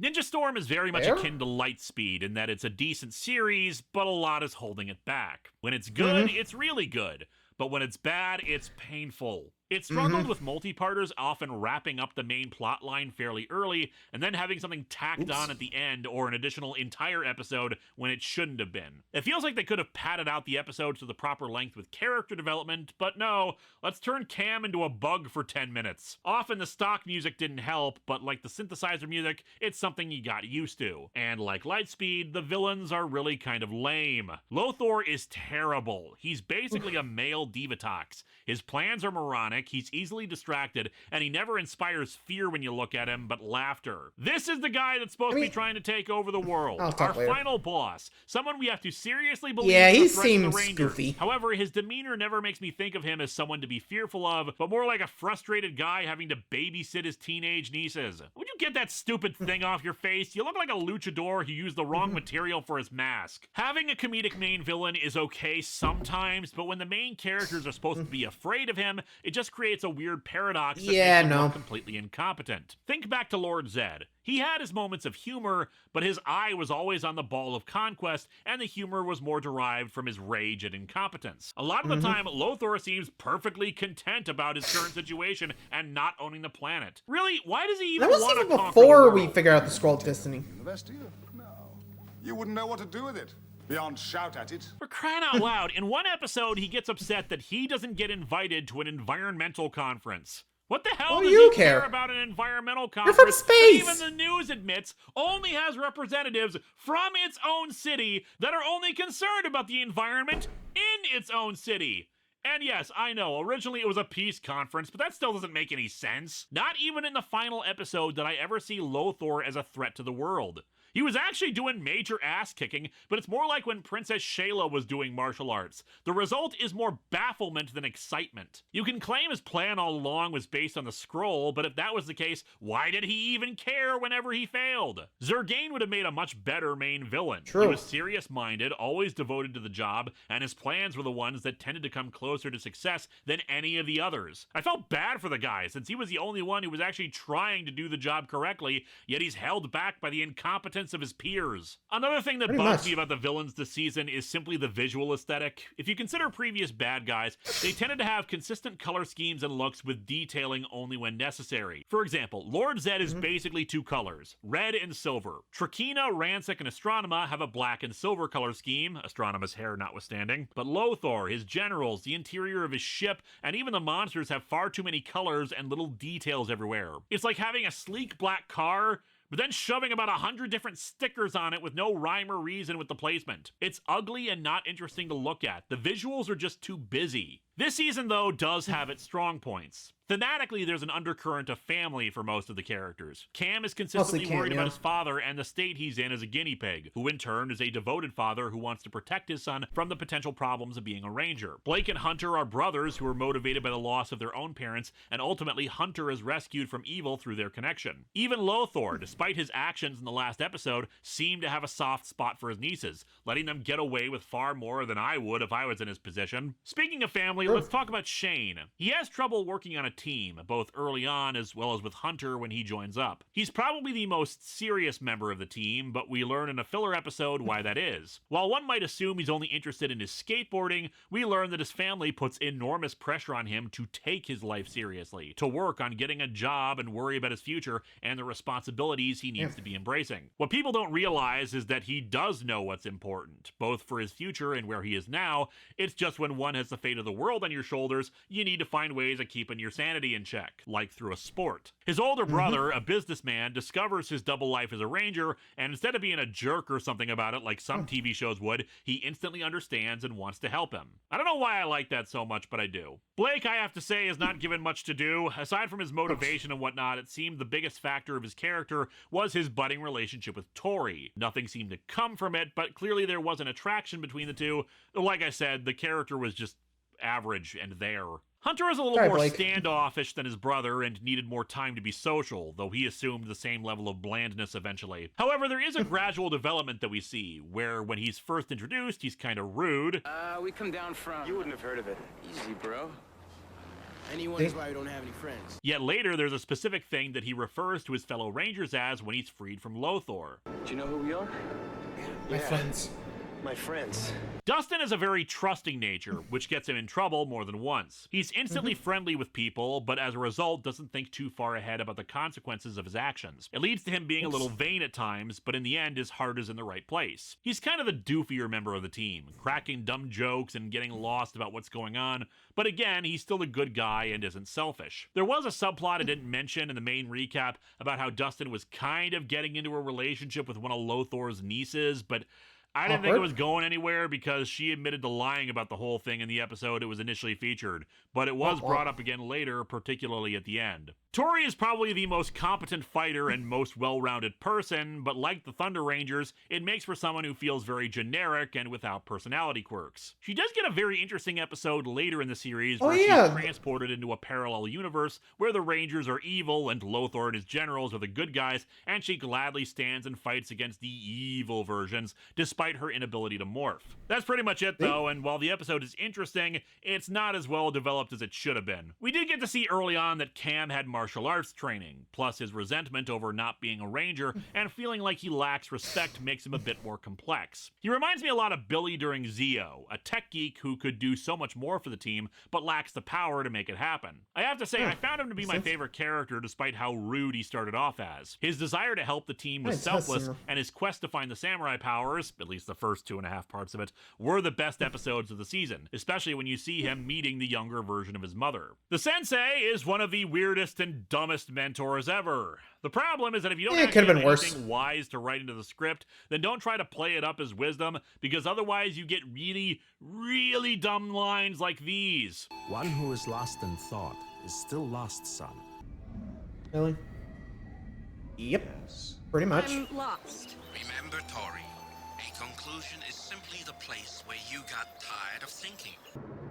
Speaker 2: Ninja Storm is very much akin to Lightspeed in that it's a decent series, but a lot is holding it back. When it's good, it's really good. But when it's bad, it's painful. It struggled with multi-parters often wrapping up the main plot line fairly early, and then having something tacked on at the end or an additional entire episode when it shouldn't have been. It feels like they could have padded out the episodes to the proper length with character development, but no, let's turn Cam into a bug for 10 minutes. Often the stock music didn't help, but like the synthesizer music, it's something you got used to. And like Lightspeed, the villains are really kind of lame. Lothar is terrible. He's basically a male Divatox. His plans are moronic, he's easily distracted, and he never inspires fear when you look at him, but laughter. This is the guy that's supposed to be trying to take over the world. Our final boss. Someone we have to seriously believe
Speaker 1: he seems goofy.
Speaker 2: However, his demeanor never makes me think of him as someone to be fearful of, but more like a frustrated guy having to babysit his teenage nieces. Would you get that stupid thing off your face? You look like a luchador who used the wrong material for his mask. Having a comedic main villain is okay sometimes, but when the main characters are supposed to be afraid of him, it just creates a weird paradox that makes him look completely incompetent. Think back to Lord Zed. He had his moments of humor, but his eye was always on the ball of conquest, and the humor was more derived from his rage and incompetence. A lot of the time, Lothar seems perfectly content about his current situation and not owning the planet. Really, why does he even want to conquer the world?
Speaker 1: Before we figure out the Scroll of Destiny.
Speaker 3: The best of you? No. You wouldn't know what to do with it. Beyond shout at it.
Speaker 2: For crying out loud, in one episode, he gets upset that he doesn't get invited to an environmental conference. What the hell does he care about an environmental conference that even the news admits only has representatives from its own city that are only concerned about the environment in its own city? And yes, I know, originally it was a peace conference, but that still doesn't make any sense. Not even in the final episode did I ever see Lothar as a threat to the world. He was actually doing major ass-kicking, but it's more like when Princess Shayla was doing martial arts. The result is more bafflement than excitement. You can claim his plan all along was based on the scroll, but if that was the case, why did he even care whenever he failed? Zurgane would have made a much better main villain. He was serious-minded, always devoted to the job, and his plans were the ones that tended to come closer to success than any of the others. I felt bad for the guy, since he was the only one who was actually trying to do the job correctly, yet he's held back by the incompetence of his peers. Another thing that bugs me about the villains this season is simply the visual aesthetic. If you consider previous bad guys, they tended to have consistent color schemes and looks with detailing only when necessary. For example, Lord Zed is basically two colors, red and silver. Trakina, Rancic, and Astronema have a black and silver color scheme, Astronema's hair notwithstanding. But Lothar, his generals, the interior of his ship, and even the monsters have far too many colors and little details everywhere. It's like having a sleek black car, but then shoving about 100 different stickers on it with no rhyme or reason with the placement. It's ugly and not interesting to look at. The visuals are just too busy. This season, though, does have its strong points. Thematically, there's an undercurrent of family for most of the characters. Cam is consistently worried about his father and the state he's in as a guinea pig, who in turn is a devoted father who wants to protect his son from the potential problems of being a ranger. Blake and Hunter are brothers who are motivated by the loss of their own parents, and ultimately Hunter is rescued from evil through their connection. Even Lothor, despite his actions in the last episode, seemed to have a soft spot for his nieces, letting them get away with far more than I would if I was in his position. Speaking of family, let's talk about Shane. He has trouble working on a team, both early on as well as with Hunter when he joins up. He's probably the most serious member of the team, but we learn in a filler episode why that is. While one might assume he's only interested in his skateboarding, we learn that his family puts enormous pressure on him to take his life seriously, to work on getting a job and worry about his future and the responsibilities he needs to be embracing. What people don't realize is that he does know what's important, both for his future and where he is now. It's just when one has the fate of the world on your shoulders, you need to find ways of keeping your sanity in check, like through a sport. His older brother, a businessman, discovers his double life as a ranger, and instead of being a jerk or something about it like some TV shows would, he instantly understands and wants to help him. I don't know why I like that so much, but I do. Blake, I have to say, is not given much to do. Aside from his motivation and whatnot, it seemed the biggest factor of his character was his budding relationship with Tori. Nothing seemed to come from it, but clearly there was an attraction between the two. Like I said, the character was just average and there. Hunter is a little more standoffish than his brother and needed more time to be social, though he assumed the same level of blandness eventually. However, there is a gradual development that we see, where when he's first introduced, he's kind of rude.
Speaker 9: We come down from... You wouldn't have heard of it. Easy, bro.
Speaker 10: Anyone is why we don't have any friends.
Speaker 2: Yet later, there's a specific thing that he refers to his fellow Rangers as when he's freed from Lothor.
Speaker 9: Do you know who we are?
Speaker 10: My friends.
Speaker 9: My friends.
Speaker 2: Dustin is a very trusting nature, which gets him in trouble more than once. He's instantly friendly with people, but as a result doesn't think too far ahead about the consequences of his actions. It leads to him being a little vain at times, but in the end his heart is in the right place. He's kind of the doofier member of the team, cracking dumb jokes and getting lost about what's going on, but again, he's still a good guy and isn't selfish. There was a subplot I didn't mention in the main recap about how Dustin was kind of getting into a relationship with one of Lothor's nieces, but I didn't think it was going anywhere because she admitted to lying about the whole thing in the episode it was initially featured, but it was brought up again later, particularly at the end. Tori is probably the most competent fighter and most well-rounded person, but like the Thunder Rangers, it makes for someone who feels very generic and without personality quirks. She does get a very interesting episode later in the series where she's transported into a parallel universe where the Rangers are evil and Lothor and his generals are the good guys, and she gladly stands and fights against the evil versions, despite her inability to morph. That's pretty much it though, and while the episode is interesting, it's not as well developed as it should have been. We did get to see early on that Cam had martial arts training, plus his resentment over not being a ranger and feeling like he lacks respect makes him a bit more complex. He reminds me a lot of Billy during Zeo, a tech geek who could do so much more for the team but lacks the power to make it happen. I have to say, I found him to be my favorite character despite how rude he started off as. His desire to help the team was selfless, and his quest to find the samurai powers, at least the first 2.5 parts of it, were the best episodes of the season, especially when you see him meeting the younger version of his mother. The sensei is one of the weirdest and dumbest mentors ever. The problem is that if you don't actually have anything wise to write into the script, then don't try to play it up as wisdom, because otherwise you get really, really dumb lines like these.
Speaker 8: One who is lost in thought is still lost, son.
Speaker 1: Really? Yep. Pretty much.
Speaker 4: I'm lost.
Speaker 11: Remember, Tori, a conclusion is simply the place where you got tired of thinking.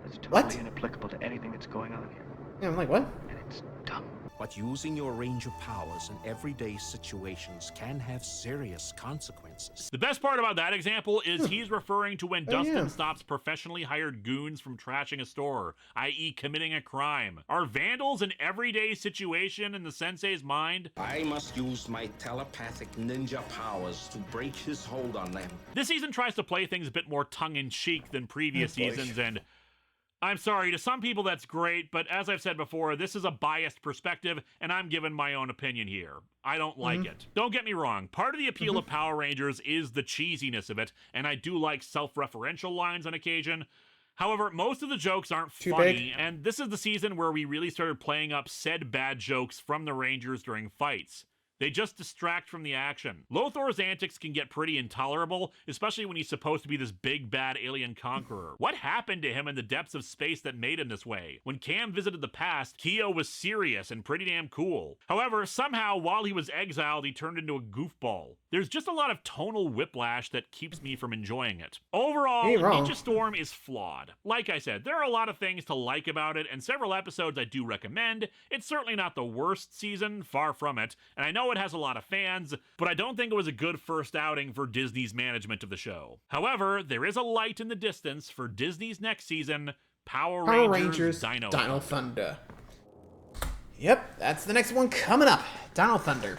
Speaker 12: It's totally inapplicable to anything that's going on here.
Speaker 1: Yeah, I'm like, what?
Speaker 12: And it's dumb.
Speaker 8: But using your ranger powers in everyday situations can have serious consequences.
Speaker 2: The best part about that example is he's referring to when Dustin stops professionally hired goons from trashing a store, i.e. committing a crime. Are vandals an everyday situation in the sensei's mind?
Speaker 9: I must use my telepathic ninja powers to break his hold on them.
Speaker 2: This season tries to play things a bit more tongue-in-cheek than previous seasons, and I'm sorry, to some people that's great, but as I've said before, this is a biased perspective, and I'm giving my own opinion here. I don't like it. Don't get me wrong, part of the appeal of Power Rangers is the cheesiness of it, and I do like self-referential lines on occasion. However, most of the jokes aren't funny, and this is the season where we really started playing up said bad jokes from the Rangers during fights. They just distract from the action. Lothor's antics can get pretty intolerable, especially when he's supposed to be this big bad alien conqueror. What happened to him in the depths of space that made him this way? When Cam visited the past, Keo was serious and pretty damn cool. However, somehow while he was exiled, he turned into a goofball. There's just a lot of tonal whiplash that keeps me from enjoying it. Overall, Ninja Storm is flawed. Like I said, there are a lot of things to like about it, and several episodes I do recommend. It's certainly not the worst season, far from it, and I know it has a lot of fans, but I don't think it was a good first outing for Disney's management of the show. However, there is a light in the distance for Disney's next season, Power Rangers Dino
Speaker 1: Thunder. Yep, that's the next one coming up, Dino Thunder.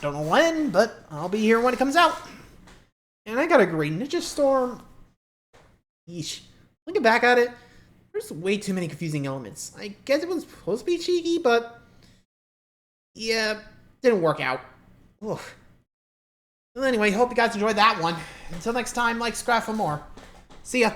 Speaker 1: Don't know when, but I'll be here when it comes out. And I gotta agree, Ninja Storm, yeesh. Looking back at it, there's way too many confusing elements. I guess it was supposed to be cheeky, but yeah, didn't work out. Oof. Well, anyway, hope you guys enjoyed that one. Until next time, like, subscribe for more. See ya.